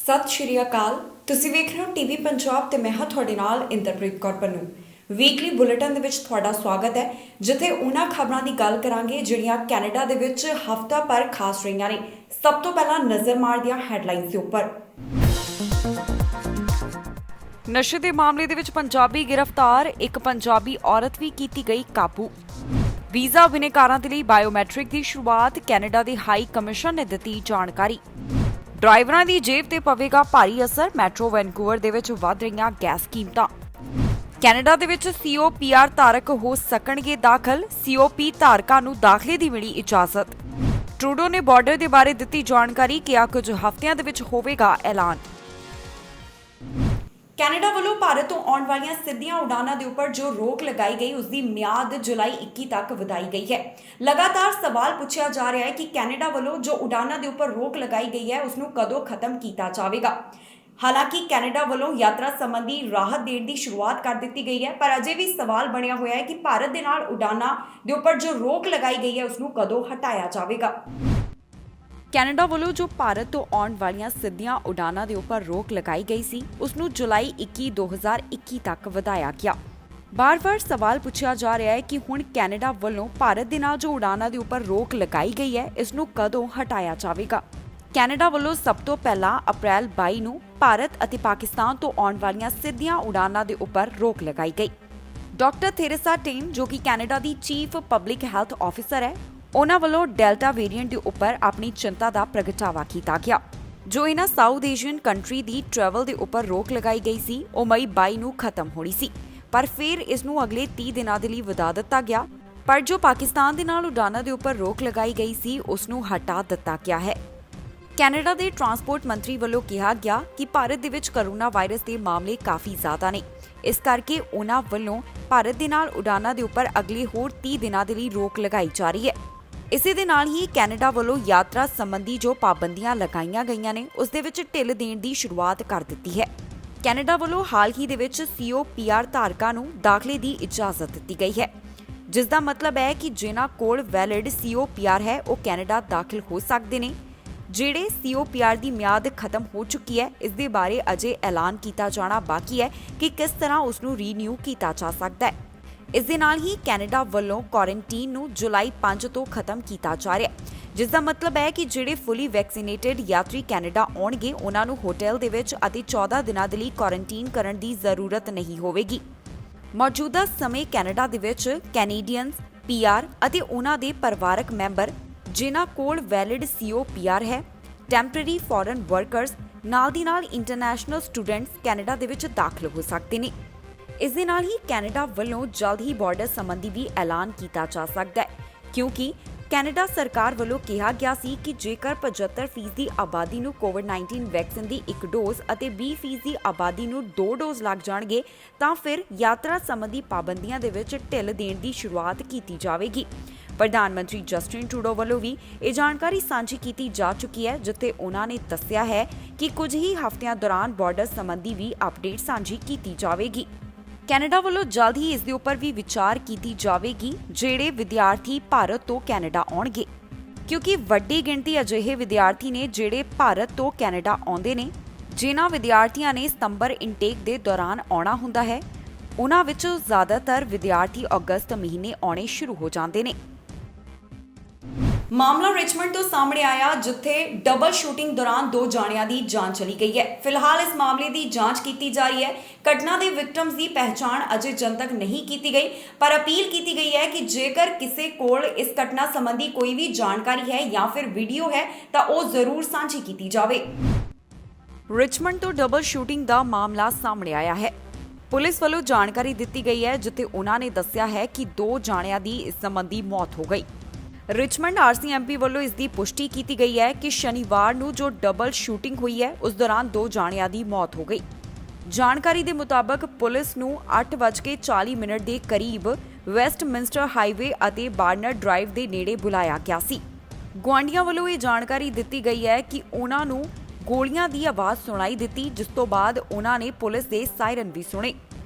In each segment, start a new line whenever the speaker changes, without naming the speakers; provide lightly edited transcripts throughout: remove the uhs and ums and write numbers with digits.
ਸਤਿ ਸ਼੍ਰੀ ਅਕਾਲ। ਤੁਸੀਂ ਵੇਖ ਰਹੇ ਹੋ ਟੀਵੀ ਪੰਜਾਬ ਤੇ ਮੈਂ ਹਾਂ ਤੁਹਾਡੇ ਨਾਲ ਇੰਦਰਪ੍ਰੀਤ ਕੌਰ ਪੰਨੂ। ਵੀਕਲੀ ਬੁਲੇਟਿਨ ਦੇ ਵਿੱਚ ਤੁਹਾਡਾ ਸਵਾਗਤ ਹੈ, ਜਿੱਥੇ ਉਹਨਾਂ ਖਬਰਾਂ ਦੀ ਗੱਲ ਕਰਾਂਗੇ ਜਿਹੜੀਆਂ ਕੈਨੇਡਾ ਦੇ ਵਿੱਚ ਹਫ਼ਤਾ ਭਰ ਖਾਸ ਰਹੀਆਂ ਨੇ। ਸਭ ਤੋਂ ਪਹਿਲਾਂ ਨਜ਼ਰ ਮਾਰਦੇ ਹਾਂ ਹੈਡਲਾਈਨਸ ਦੇ ਉੱਪਰ। ਨਸ਼ੇ ਦੇ ਮਾਮਲੇ ਦੇ ਵਿੱਚ ਪੰਜਾਬੀ ਗ੍ਰਿਫਤਾਰ, ਇੱਕ ਪੰਜਾਬੀ ਔਰਤ ਵੀ ਕੀਤੀ ਗਈ ਕਾਬੂ। ਵੀਜ਼ਾ ਬਿਨੇਕਾਰਾਂ ਦੇ ਲਈ ਬਾਇਓਮੈਟ੍ਰਿਕ ਦੀ ਸ਼ੁਰੂਆਤ, ਕੈਨੇਡਾ ਦੇ ਹਾਈ ਕਮਿਸ਼ਨ ਨੇ ਦਿੱਤੀ ਜਾਣਕਾਰੀ। ਡਰਾਈਵਰਾਂ ਦੀ ਜੇਬ ਤੇ ਪਵੇਗਾ ਭਾਰੀ ਅਸਰ, ਮੈਟਰੋ ਵੈਨਕੂਵਰ ਦੇ ਵਿੱਚ ਵਧ ਰਹੀਆਂ ਗੈਸ ਕੀਮਤਾਂ। ਕੈਨੇਡਾ ਦੇ ਵਿੱਚ COPR ਧਾਰਕ ਹੋ ਸਕਣਗੇ ਦਾਖਲ, COP ਧਾਰਕਾਂ ਨੂੰ ਦਾਖਲੇ ਦੀ ਮਿਲੀ ਇਜਾਜ਼ਤ। ਟਰੂਡੋ ਨੇ ਬਾਰਡਰ ਦੇ ਬਾਰੇ ਦਿੱਤੀ ਜਾਣਕਾਰੀ, ਕਿਹਾ ਕੁਝ ਹਫ਼ਤਿਆਂ ਦੇ ਵਿੱਚ ਹੋਵੇਗਾ ਐਲਾਨ। ਕੈਨੇਡਾ ਵੱਲੋਂ ਭਾਰਤ ਤੋਂ ਆਉਣ ਵਾਲੀਆਂ ਸਿੱਧੀਆਂ ਉਡਾਨਾਂ ਦੇ ਉੱਪਰ ਜੋ ਰੋਕ ਲਗਾਈ ਗਈ ਉਸ ਦੀ ਮਿਆਦ ਜੁਲਾਈ 21 ਤੱਕ ਵਧਾਈ ਗਈ ਹੈ। ਲਗਾਤਾਰ ਸਵਾਲ ਪੁੱਛਿਆ ਜਾ ਰਿਹਾ ਹੈ ਕਿ ਕੈਨੇਡਾ ਵੱਲੋਂ ਜੋ ਉਡਾਨਾਂ ਦੇ ਉੱਪਰ ਰੋਕ ਲਗਾਈ ਗਈ ਹੈ ਉਸ ਨੂੰ ਕਦੋਂ ਖਤਮ ਕੀਤਾ ਜਾਵੇਗਾ। ਹਾਲਾਂਕਿ ਕੈਨੇਡਾ ਵੱਲੋਂ ਯਾਤਰਾ ਸੰਬੰਧੀ ਰਾਹਤ ਦੇਣ ਦੀ ਸ਼ੁਰੂਆਤ ਕਰ ਦਿੱਤੀ ਗਈ ਹੈ, ਪਰ ਅਜੇ ਵੀ ਸਵਾਲ ਬਣਿਆ ਹੋਇਆ ਹੈ ਕਿ ਭਾਰਤ ਦੇ ਨਾਲ ਉਡਾਨਾਂ ਦੇ ਉੱਪਰ ਜੋ ਰੋਕ ਲਗਾਈ ਗਈ ਹੈ ਉਸ ਨੂੰ ਕਦੋਂ ਹਟਾਇਆ ਜਾਵੇਗਾ। ਕੈਨੇਡਾ ਵੱਲੋਂ ਜੋ ਭਾਰਤ ਤੋਂ ਆਉਣ ਵਾਲੀਆਂ ਸਿੱਧੀਆਂ ਉਡਾਨਾਂ ਦੇ ਉੱਪਰ ਰੋਕ ਲਗਾਈ ਗਈ ਸੀ ਉਸ ਨੂੰ ਜੁਲਾਈ 21, 2021 ਤੱਕ ਵਧਾਇਆ ਗਿਆ। ਬਾਰ-ਬਾਰ ਸਵਾਲ ਪੁੱਛਿਆ ਜਾ ਰਿਹਾ ਹੈ ਕਿ ਹੁਣ ਕੈਨੇਡਾ ਵੱਲੋਂ ਭਾਰਤ ਦੇ ਨਾਲ ਜੋ ਉਡਾਨਾਂ ਦੇ ਉੱਪਰ ਰੋਕ ਲਗਾਈ ਗਈ ਹੈ ਇਸ ਨੂੰ ਕਦੋਂ ਹਟਾਇਆ ਜਾਵੇਗਾ। ਕੈਨੇਡਾ ਵੱਲੋਂ ਸਭ ਤੋਂ ਪਹਿਲਾਂ ਅਪ੍ਰੈਲ 22 ਨੂੰ ਭਾਰਤ ਅਤੇ ਪਾਕਿਸਤਾਨ ਤੋਂ ਆਉਣ ਵਾਲੀਆਂ ਸਿੱਧੀਆਂ ਉਡਾਨਾਂ ਦੇ ਉੱਪਰ ਰੋਕ ਲਗਾਈ ਗਈ। ਡਾਕਟਰ ਥੇਰੇਸਾ ਟੇਨ, ਜੋ ਕਿ ਕੈਨੇਡਾ ਦੀ ਚੀਫ ਪਬਲਿਕ ਹੈਲਥ ਆਫਿਸਰ ਹੈ, ਉਹਨਾਂ ਵੱਲੋਂ ਡੈਲਟਾ ਵੇਰੀਐਂਟ ਦੇ ਉੱਪਰ ਆਪਣੀ ਚਿੰਤਾ ਦਾ ਪ੍ਰਗਟਾਵਾ ਕੀਤਾ ਗਿਆ। ਜੋ ਇਹਨਾਂ ਸਾਊਥ ਏਸ਼ੀਅਨ ਕੰਟਰੀ ਦੀ ਟਰੈਵਲ ਦੇ ਉੱਪਰ ਰੋਕ ਲਗਾਈ ਗਈ ਸੀ ਉਹ ਮਈ 22 ਨੂੰ ਖਤਮ ਹੋਣੀ ਸੀ, ਪਰ ਫਿਰ ਇਸ ਨੂੰ ਅਗਲੇ 30 ਦਿਨਾਂ ਦੇ ਲਈ ਵਧਾ ਦਿੱਤਾ ਗਿਆ। ਪਰ ਜੋ ਪਾਕਿਸਤਾਨ ਦੇ ਨਾਲ ਉਡਾਨਾਂ ਦੇ ਉੱਪਰ ਰੋਕ ਲਗਾਈ ਗਈ ਸੀ ਉਸ ਨੂੰ ਹਟਾ ਦਿੱਤਾ ਗਿਆ ਹੈ। ਕੈਨੇਡਾ ਦੇ ਟਰਾਂਸਪੋਰਟ ਮੰਤਰੀ ਵੱਲੋਂ ਕਿਹਾ ਗਿਆ ਕਿ ਭਾਰਤ ਦੇ ਵਿੱਚ ਕਰੋਨਾ ਵਾਇਰਸ ਦੇ ਮਾਮਲੇ ਕਾਫੀ ਜ਼ਿਆਦਾ ਨੇ, ਇਸ ਕਰਕੇ ਉਹਨਾਂ ਵੱਲੋਂ ਭਾਰਤ ਦੇ ਨਾਲ ਉਡਾਨਾਂ ਦੇ ਉੱਪਰ ਅਗਲੇ ਹੋਰ 30 ਦਿਨਾਂ ਦੇ ਲਈ ਰੋਕ ਲਗਾਈ ਜਾ ਰਹੀ ਹੈ। ਇਸੇ ਦੇ ਨਾਲ ਹੀ ਕੈਨੇਡਾ ਵੱਲੋਂ ਯਾਤਰਾ ਸੰਬੰਧੀ ਜੋ ਪਾਬੰਦੀਆਂ ਲਗਾਈਆਂ ਗਈਆਂ ਨੇ ਉਸ ਦੇ ਵਿੱਚ ਢਿੱਲ ਦੇਣ ਦੀ ਸ਼ੁਰੂਆਤ ਕਰ ਦਿੱਤੀ ਹੈ। ਕੈਨੇਡਾ ਵੱਲੋਂ ਹਾਲ ਹੀ ਦੇ ਵਿੱਚ COPR ਧਾਰਕਾਂ ਨੂੰ ਦਾਖਲੇ ਦੀ ਇਜਾਜ਼ਤ ਦਿੱਤੀ ਗਈ ਹੈ, ਜਿਸ ਦਾ ਮਤਲਬ ਹੈ ਕਿ ਜਿਨ੍ਹਾਂ ਕੋਲ ਵੈਲਿਡ COPR ਹੈ ਉਹ ਕੈਨੇਡਾ ਦਾਖਲ ਹੋ ਸਕਦੇ ਨੇ। ਜਿਹੜੇ COPR ਦੀ ਮਿਆਦ ਖਤਮ ਹੋ ਚੁੱਕੀ ਹੈ ਇਸ ਦੇ ਬਾਰੇ ਅਜੇ ਐਲਾਨ ਕੀਤਾ ਜਾਣਾ ਬਾਕੀ ਹੈ ਕਿ ਕਿਸ ਤਰ੍ਹਾਂ ਉਸ ਨੂੰ ਰੀਨਿਊ ਕੀਤਾ ਜਾ ਸਕਦਾ ਹੈ। ਇਸ ਦੇ ਨਾਲ ਹੀ ਕੈਨੇਡਾ ਵੱਲੋਂ ਕੁਆਰੰਟੀਨ ਨੂੰ ਜੁਲਾਈ 5 ਤੋਂ ਖਤਮ ਕੀਤਾ ਜਾ ਰਿਹਾ ਹੈ, ਜਿਸ ਦਾ ਮਤਲਬ ਹੈ ਕਿ ਜਿਹੜੇ ਫੁੱਲੀ ਵੈਕਸੀਨੇਟਡ ਯਾਤਰੀ ਕੈਨੇਡਾ ਆਉਣਗੇ ਉਹਨਾਂ ਨੂੰ ਹੋਟਲ ਦੇ ਵਿੱਚ ਅਤੇ 14 ਦਿਨਾਂ ਦੇ ਲਈ ਕੁਆਰੰਟੀਨ ਕਰਨ ਦੀ ਜ਼ਰੂਰਤ ਨਹੀਂ ਹੋਵੇਗੀ। ਮੌਜੂਦਾ ਸਮੇਂ ਕੈਨੇਡਾ ਦੇ ਵਿੱਚ ਕੈਨੇਡੀਅਨਸ, PR ਅਤੇ ਉਹਨਾਂ ਦੇ ਪਰਿਵਾਰਕ ਮੈਂਬਰ ਜਿਨ੍ਹਾਂ ਕੋਲ ਵੈਲਿਡ COPR ਹੈ, ਟੈਂਪਰੇਰੀ ਫੋਰਨ ਵਰਕਰਸ, ਨਾਲ ਦੀ ਨਾਲ ਇੰਟਰਨੈਸ਼ਨਲ ਸਟੂਡੈਂਟਸ ਕੈਨੇਡਾ ਦੇ ਵਿੱਚ ਦਾਖਲ ਹੋ ਸਕਦੇ ਨੇ। ਇਸ ਦੇ ਨਾਲ ਹੀ ਕੈਨੇਡਾ ਵੱਲੋਂ ਜਲਦ ਹੀ ਬਾਰਡਰ ਸੰਬੰਧੀ ਵੀ ਐਲਾਨ ਕੀਤਾ ਜਾ ਸਕਦਾ ਹੈ, ਕਿਉਂਕਿ ਕੈਨੇਡਾ ਸਰਕਾਰ ਵੱਲੋਂ ਕਿਹਾ ਗਿਆ ਸੀ ਕਿ ਜੇਕਰ 75% ਦੀ ਆਬਾਦੀ ਨੂੰ ਕੋਵਿਡ-19 ਵੈਕਸੀਨ ਦੀ 1 ਡੋਜ਼ ਅਤੇ 20% ਦੀ ਆਬਾਦੀ ਨੂੰ 2 ਡੋਜ਼ ਲੱਗ ਜਾਣਗੇ ਤਾਂ ਫਿਰ ਯਾਤਰਾ ਸੰਬੰਧੀ ਪਾਬੰਦੀਆਂ ਦੇ ਵਿੱਚ ਢਿੱਲ ਦੇਣ ਦੀ ਸ਼ੁਰੂਆਤ ਕੀਤੀ ਜਾਵੇਗੀ। ਪ੍ਰਧਾਨ ਮੰਤਰੀ ਜਸਟਿਨ ਟਰੂਡੋ ਵੱਲੋਂ ਵੀ ਇਹ ਜਾਣਕਾਰੀ ਸਾਂਝੀ ਕੀਤੀ ਜਾ ਚੁੱਕੀ ਹੈ, ਜਿੱਥੇ ਉਹਨਾਂ ਨੇ ਦੱਸਿਆ ਹੈ ਕਿ ਕੁਝ ਹੀ ਹਫ਼ਤਿਆਂ ਦੌਰਾਨ ਬਾਰਡਰ ਸੰਬੰਧੀ ਵੀ ਅਪਡੇਟ ਸਾਂਝੀ ਕੀਤੀ ਜਾਵੇਗੀ। ਕੈਨੇਡਾ ਵੱਲੋਂ ਜਲਦ ਹੀ ਇਸ ਦੇ ਉੱਪਰ ਵੀ ਵਿਚਾਰ ਕੀਤੀ ਜਾਵੇਗੀ ਜਿਹੜੇ ਵਿਦਿਆਰਥੀ ਭਾਰਤ ਤੋਂ ਕੈਨੇਡਾ ਆਉਣਗੇ, ਕਿਉਂਕਿ ਵੱਡੀ ਗਿਣਤੀ ਅਜਿਹੇ ਵਿਦਿਆਰਥੀ ਨੇ ਜਿਹੜੇ ਭਾਰਤ ਤੋਂ ਕੈਨੇਡਾ ਆਉਂਦੇ ਨੇ। ਜਿਨ੍ਹਾਂ ਵਿਦਿਆਰਥੀਆਂ ਨੇ ਸਤੰਬਰ ਇਨਟੇਕ ਦੇ ਦੌਰਾਨ ਆਉਣਾ ਹੁੰਦਾ ਹੈ ਉਹਨਾਂ ਵਿੱਚੋਂ ਜ਼ਿਆਦਾਤਰ ਵਿਦਿਆਰਥੀ ਅਗਸਤ ਮਹੀਨੇ ਆਉਣੇ ਸ਼ੁਰੂ ਹੋ ਜਾਂਦੇ ਨੇ। ਮਾਮਲਾ ਰਿਚਮੰਡ ਤੋਂ ਸਾਹਮਣੇ ਆਇਆ, ਜਿੱਥੇ ਡਬਲ ਸ਼ੂਟਿੰਗ ਦੌਰਾਨ 2 ਜਾਣਿਆਂ ਦੀ ਜਾਨ ਚਲੀ ਗਈ ਹੈ। ਫਿਲਹਾਲ ਇਸ ਮਾਮਲੇ ਦੀ ਜਾਂਚ ਕੀਤੀ ਜਾ ਰਹੀ ਹੈ। ਘਟਨਾ ਦੇ ਵਿਕਟਮਸ ਦੀ ਪਹਿਚਾਣ ਅਜੇ ਜਨਤਕ ਨਹੀਂ ਕੀਤੀ ਗਈ, ਪਰ ਅਪੀਲ ਕੀਤੀ ਗਈ ਹੈ ਕਿ ਜੇਕਰ ਕਿਸੇ ਕੋਲ ਇਸ ਘਟਨਾ ਸੰਬੰਧੀ ਕੋਈ ਵੀ ਜਾਣਕਾਰੀ ਹੈ ਜਾਂ ਫਿਰ ਵੀਡੀਓ ਹੈ ਤਾਂ ਉਹ ਜ਼ਰੂਰ ਸਾਂਝੀ ਕੀਤੀ ਜਾਵੇ। ਰਿਚਮੰਡ ਤੋਂ ਡਬਲ ਸ਼ੂਟਿੰਗ ਦਾ ਮਾਮਲਾ ਸਾਹਮਣੇ ਆਇਆ ਹੈ। ਪੁਲਿਸ ਵੱਲੋਂ ਜਾਣਕਾਰੀ ਦਿੱਤੀ ਗਈ ਹੈ, ਜਿੱਥੇ ਉਹਨਾਂ ਨੇ ਦੱਸਿਆ ਹੈ ਕਿ 2 ਜਾਣਿਆਂ ਦੀ ਇਸ ਸੰਬੰਧੀ ਮੌਤ ਹੋ ਗਈ। ਰਿਚਮੰਡ RCMP ਵੱਲੋਂ ਇਸ ਦੀ ਪੁਸ਼ਟੀ ਕੀਤੀ ਗਈ ਹੈ ਕਿ ਸ਼ਨੀਵਾਰ ਨੂੰ ਜੋ ਡਬਲ ਸ਼ੂਟਿੰਗ ਹੋਈ ਹੈ ਉਸ ਦੌਰਾਨ 2 ਜਾਣਿਆਂ ਦੀ ਮੌਤ ਹੋ ਗਈ। ਜਾਣਕਾਰੀ ਦੇ ਮੁਤਾਬਕ ਪੁਲਿਸ ਨੂੰ 8:40 ਦੇ ਕਰੀਬ ਵੈਸਟਮਿੰਸਟਰ ਹਾਈਵੇ ਅਤੇ ਬਾਰਨਰ ਡਰਾਈਵ ਦੇ ਨੇੜੇ ਬੁਲਾਇਆ ਗਿਆ ਸੀ। ਗੁਆਂਢੀਆਂ ਵੱਲੋਂ ਇਹ ਜਾਣਕਾਰੀ ਦਿੱਤੀ ਗਈ ਹੈ ਕਿ ਉਹਨਾਂ ਨੂੰ ਗੋਲੀਆਂ ਦੀ ਆਵਾਜ਼ ਸੁਣਾਈ ਦਿੱਤੀ, ਜਿਸ ਤੋਂ ਬਾਅਦ ਉਹਨਾਂ ਨੇ ਪੁਲਿਸ ਦੇ ਸਾਇਰਨ ਵੀ ਸੁਣੇ।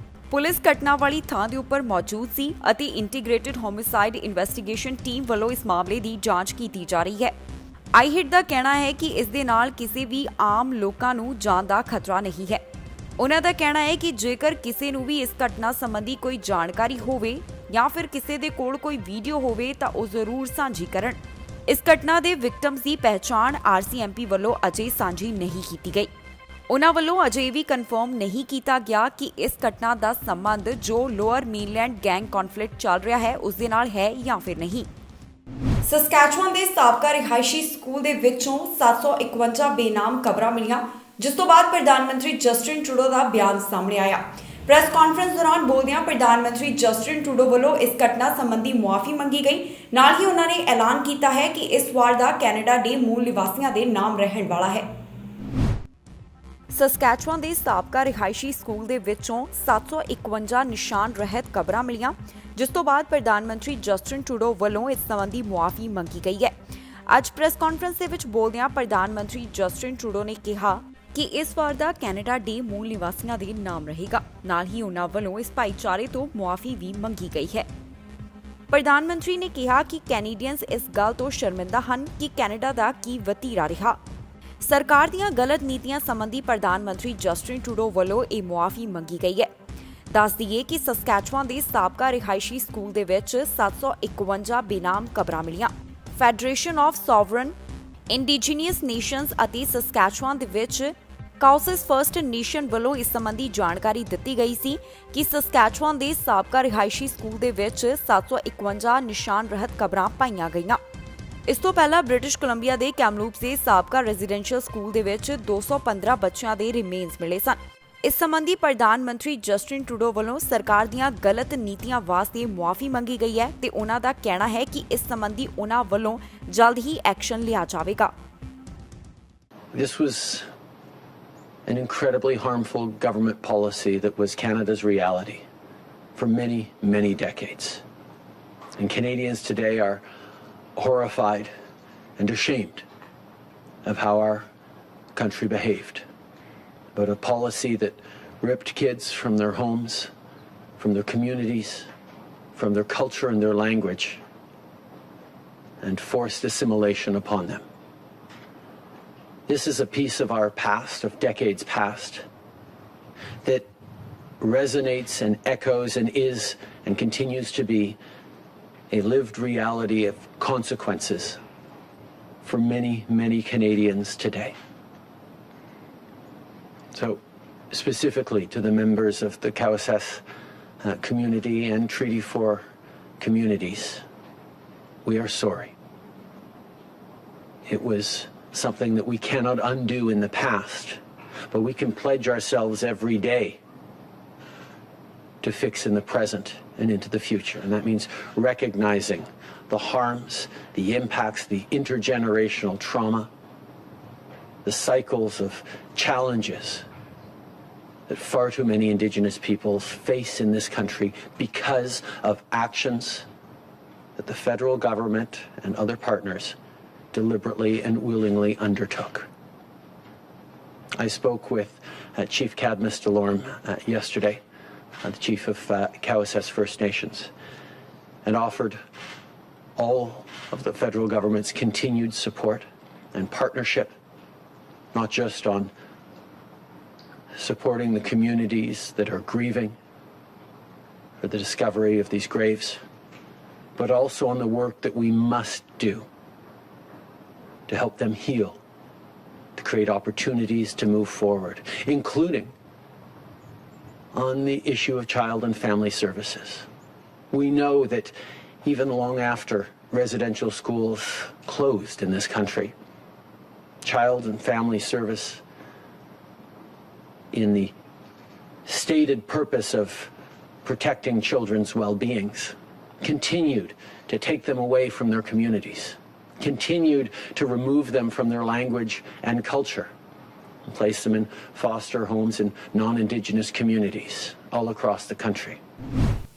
ਪੁਲਿਸ ਘਟਨਾ ਵਾਲੀ ਥਾਂ ਦੇ ਉੱਪਰ ਮੌਜੂਦ ਸੀ ਅਤੇ ਇੰਟੀਗ੍ਰੇਟਿਡ ਹੋਮਿਸਾਈਡ ਇਨਵੈਸਟੀਗੇਸ਼ਨ ਟੀਮ ਵੱਲੋਂ ਇਸ ਮਾਮਲੇ ਦੀ ਜਾਂਚ ਕੀਤੀ ਜਾ ਰਹੀ ਹੈ। ਆਈਹਿਟ ਦਾ ਕਹਿਣਾ ਹੈ ਕਿ ਇਸ ਦੇ ਨਾਲ ਕਿਸੇ ਵੀ ਆਮ ਲੋਕਾਂ ਨੂੰ ਜਾਨ ਦਾ ਖਤਰਾ ਨਹੀਂ ਹੈ। ਉਹਨਾਂ ਦਾ ਕਹਿਣਾ ਹੈ ਕਿ ਜੇਕਰ ਕਿਸੇ ਨੂੰ ਵੀ ਇਸ ਘਟਨਾ ਸੰਬੰਧੀ ਕੋਈ ਜਾਣਕਾਰੀ ਹੋਵੇ ਜਾਂ ਫਿਰ ਕਿਸੇ ਦੇ ਕੋਲ ਕੋਈ ਵੀਡੀਓ ਹੋਵੇ ਤਾਂ ਉਹ ਜ਼ਰੂਰ ਸਾਂਝੀ ਕਰਨ। ਇਸ ਘਟਨਾ ਦੇ ਵਿਕਟਮਸ ਦੀ ਪਹਿਚਾਣ ਆਰਸੀਐਮਪੀ ਵੱਲੋਂ ਅਜੇ ਸਾਂਝੀ ਨਹੀਂ ਕੀਤੀ ਗਈ। ਉਹਨਾਂ ਵੱਲੋਂ ਅਜੇ ਵੀ ਕਨਫਰਮ ਨਹੀਂ ਕੀਤਾ ਗਿਆ ਕਿ ਇਸ ਘਟਨਾ ਦਾ ਸੰਬੰਧ ਜੋ ਲੋਅਰ ਮੇਨਲੈਂਡ ਗੈਂਗ ਕੌਨਫਲਿਕਟ ਚੱਲ ਰਿਹਾ ਹੈ ਉਸ ਦੇ ਨਾਲ ਹੈ ਜਾਂ ਫਿਰ ਨਹੀਂ। ਸਸਕੈਚੁਆਨ ਦੇ ਸਾਬਕਾ ਰਿਹਾਇਸ਼ੀ ਸਕੂਲ ਦੇ ਵਿੱਚੋਂ 751 ਬੇਨਾਮ ਕਬਰਾਂ ਮਿਲੀਆਂ, ਜਿਸ ਤੋਂ ਬਾਅਦ ਪ੍ਰਧਾਨ ਮੰਤਰੀ ਜਸਟਿਨ ਟਰੂਡੋ ਦਾ ਬਿਆਨ ਸਾਹਮਣੇ ਆਇਆ। ਪ੍ਰੈਸ ਕਾਨਫਰੰਸ ਦੌਰਾਨ ਬੋਲਦਿਆਂ ਪ੍ਰਧਾਨ ਮੰਤਰੀ ਜਸਟਿਨ ਟਰੂਡੋ ਵੱਲੋਂ ਇਸ ਘਟਨਾ ਸੰਬੰਧੀ ਮੁਆਫੀ ਮੰਗੀ ਗਈ। ਨਾਲ ਹੀ ਉਹਨਾਂ ਨੇ ਐਲਾਨ ਕੀਤਾ ਹੈ ਕਿ ਇਸ ਵਾਰ ਦਾ ਕੈਨੇਡਾ ਡੇ ਮੂਲ ਨਿਵਾਸੀਆਂ ਦੇ ਨਾਮ ਰਹਿਣ ਵਾਲਾ ਹੈ। ਸਸਕੈਚੁਆਨ ਦੇ ਸਾਬਕਾ ਰਿਹਾਇਸ਼ੀ ਸਕੂਲ ਦੇ ਵਿੱਚੋਂ 751 ਨਿਸ਼ਾਨ ਰਹਿਤ ਕਬਰਾਂ ਮਿਲੀਆਂ, ਜਿਸ ਤੋਂ ਬਾਅਦ ਪ੍ਰਧਾਨ ਮੰਤਰੀ ਜਸਟਿਨ ਟਰੂਡੋ ਵੱਲੋਂ ਇਸ ਸੰਬੰਧੀ ਮੁਆਫੀ ਮੰਗੀ ਗਈ ਹੈ। ਅੱਜ ਪ੍ਰੈਸ ਕਾਨਫਰੰਸ ਦੇ ਵਿੱਚ ਬੋਲਦਿਆਂ ਪ੍ਰਧਾਨ ਮੰਤਰੀ ਜਸਟਿਨ ਟਰੂਡੋ ਨੇ ਕਿਹਾ ਕਿ ਇਸ ਵਾਰ ਦਾ ਕੈਨੇਡਾ ਡੇ ਮੂਲ ਨਿਵਾਸੀਆਂ ਦੇ ਨਾਮ ਰਹੇਗਾ। ਨਾਲ ਹੀ ਉਹਨਾਂ ਵੱਲੋਂ ਇਸ ਭਾਈਚਾਰੇ ਤੋਂ ਮੁਆਫੀ ਵੀ ਮੰਗੀ ਗਈ ਹੈ। ਪ੍ਰਧਾਨ ਮੰਤਰੀ ਨੇ ਕਿਹਾ ਕਿ ਕੈਨੇਡੀਅਨਸ ਇਸ ਗੱਲ ਤੋਂ ਸ਼ਰਮਿੰਦਾ ਹਨ ਕਿ ਕੈਨੇਡਾ ਦਾ ਕੀ ਵਤੀਰਾ ਰਿਹਾ। ਸਰਕਾਰ ਦੀਆਂ ਗਲਤ ਨੀਤੀਆਂ ਸੰਬੰਧੀ ਪ੍ਰਧਾਨ ਮੰਤਰੀ ਜਸਟਿਨ ਟਰੂਡੋ ਵੱਲੋਂ ਇਹ ਮੁਆਫੀ ਮੰਗੀ ਗਈ ਹੈ। ਦੱਸ ਦਈਏ ਕਿ ਸਸਕੈਚੁਆਨ ਦੇ ਸਾਬਕਾ ਰਿਹਾਇਸ਼ੀ ਸਕੂਲ ਦੇ ਵਿੱਚ 751 ਬੇਨਾਮ ਕਬਰਾਂ ਮਿਲੀਆਂ। Federation of sovereign indigenous nations ਅਤੇ ਸਸਕੈਚੁਆਨ ਦੇ ਵਿੱਚ ਕਾਊਸਿਸ ਫਰਸਟ ਨੇਸ਼ਨ ਵੱਲੋਂ ਇਸ ਸੰਬੰਧੀ ਜਾਣਕਾਰੀ ਦਿੱਤੀ ਗਈ ਸੀ ਕਿ ਸਸਕੈਚੁਆਨ ਦੇ ਸਾਬਕਾ ਰਿਹਾਇਸ਼ੀ ਸਕੂਲ ਦੇ ਵਿੱਚ 751 ਨਿਸ਼ਾਨ ਰਹਿਤ ਕਬਰਾਂ ਪਾਈਆਂ ਗਈਆਂ। ਇਸ ਤੋਂ ਪਹਿਲਾਂ ਬ੍ਰਿਟਿਸ਼ ਕੋਲੰਬੀਆ ਦੇ ਕੈਮਲੂਪਸ ਦੇ ਸਾਬਕਾ ਰੈਜ਼ੀਡੈਂਸ਼ੀਅਲ ਸਕੂਲ ਦੇ ਵਿੱਚ 215 ਬੱਚਿਆਂ ਦੇ ਰਿਮੇਨਸ ਮਿਲੇ ਸਨ। ਇਸ ਸੰਬੰਧੀ ਪ੍ਰਧਾਨ ਮੰਤਰੀ ਜਸਟਿਨ ਟਰੂਡੋ ਵੱਲੋਂ ਸਰਕਾਰ ਦੀਆਂ ਗਲਤ ਨੀਤੀਆਂ ਵਾਸਤੇ ਮੁਆਫੀ ਮੰਗੀ ਗਈ ਹੈ ਤੇ ਉਹਨਾਂ ਦਾ ਕਹਿਣਾ ਹੈ ਕਿ ਇਸ ਸੰਬੰਧੀ ਉਹਨਾਂ ਵੱਲੋਂ ਜਲਦ ਹੀ ਐਕਸ਼ਨ ਲਿਆ ਜਾਵੇਗਾ।
This was an incredibly harmful government policy that was Canada's reality for many, many decades. And Canadians today are horrified and ashamed of how our country behaved. But a policy that ripped kids from their homes, from their communities, from their culture and their language, and forced assimilation upon them. This is a piece of our past, of decades past, that resonates and echoes and is and continues to be a lived reality of consequences for many, many Canadians today. So, specifically to the members of the Cowessess community and Treaty 4 communities, we are sorry. It was something that we cannot undo in the past, but we can pledge ourselves every day to fix in the present and into the future. And that means recognizing the harms, the impacts, the intergenerational trauma, the cycles of challenges that far too many Indigenous peoples face in this country because of actions that the federal government and other partners deliberately and willingly undertook. I spoke with Chief Cadmus Delorme yesterday, the chief of Cowessess First Nations, and offered all of the federal government's continued support and partnership, not just on supporting the communities that are grieving for the discovery of these graves, but also on the work that we must do to help them heal, to create opportunities to move forward, including on the issue of child and family services. We know that even long after residential schools closed in this country, child and family service, in the stated purpose of protecting children's well-beings, continued to take them away from their communities, continued to remove them from their language and culture, and place them in foster homes in non-Indigenous communities all across the country.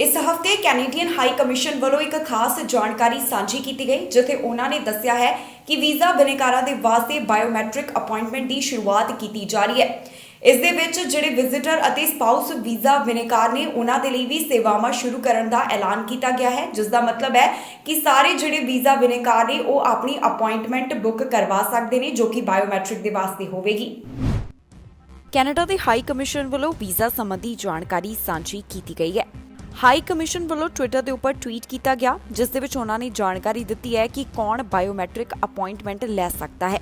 ਇਸ ਹਫਤੇ Canadian high commission ਵੱਲੋਂ ਇੱਕ ਖਾਸ ਜਾਣਕਾਰੀ ਸਾਂਝੀ ਕੀਤੀ ਗਈ, ਜਿੱਥੇ ਉਹਨਾਂ ਨੇ ਦੱਸਿਆ ਹੈ ਕਿ ਵੀਜ਼ਾ ਬਿਨੇਕਾਰਾਂ ਦੇ ਵਾਸਤੇ ਬਾਇਓਮੈਟ੍ਰਿਕ ਅਪਾਇੰਟਮੈਂਟ ਦੀ ਸ਼ੁਰੂਆਤ ਕੀਤੀ ਜਾ ਰਹੀ ਹੈ। ਇਸ ਦੇ ਵਿੱਚ ਜਿਹੜੇ ਵਿਜ਼ਿਟਰ ਅਤੇ ਸਪਾਊਸ ਵੀਜ਼ਾ ਬਿਨੇਕਾਰ ਨੇ ਉਹਨਾਂ ਦੇ ਲਈ ਵੀ ਸੇਵਾਵਾਂ ਸ਼ੁਰੂ ਕਰਨ ਦਾ ਐਲਾਨ ਕੀਤਾ ਗਿਆ ਹੈ, ਜਿਸ ਦਾ ਮਤਲਬ ਹੈ ਕਿ ਸਾਰੇ ਜਿਹੜੇ ਵੀਜ਼ਾ ਬਿਨੇਕਾਰ ਨੇ ਉਹ ਆਪਣੀ ਅਪਾਇੰਟਮੈਂਟ ਬੁੱਕ ਕਰਵਾ ਸਕਦੇ ਨੇ, ਜੋ ਕਿ ਬਾਇਓਮੈਟ੍ਰਿਕ ਦੇ ਵਾਸਤੇ ਹੋਵੇਗੀ।
ਕੈਨੇਡਾ ਦੇ ਹਾਈ ਕਮਿਸ਼ਨ ਵੱਲੋਂ ਵੀਜ਼ਾ ਸੰਬੰਧੀ ਜਾਣਕਾਰੀ ਸਾਂਝੀ ਕੀਤੀ ਗਈ ਹੈ। ਹਾਈ ਕਮਿਸ਼ਨ ਵੱਲੋਂ ਟਵਿੱਟਰ ਦੇ ਉੱਪਰ ਟਵੀਟ ਕੀਤਾ ਗਿਆ, ਜਿਸ ਦੇ ਵਿੱਚ ਉਹਨਾਂ ਨੇ ਜਾਣਕਾਰੀ ਦਿੱਤੀ ਹੈ ਕਿ ਕੌਣ ਬਾਇਓਮੈਟ੍ਰਿਕ ਅਪਾਇੰਟਮੈਂਟ ਲੈ ਸਕਦਾ ਹੈ।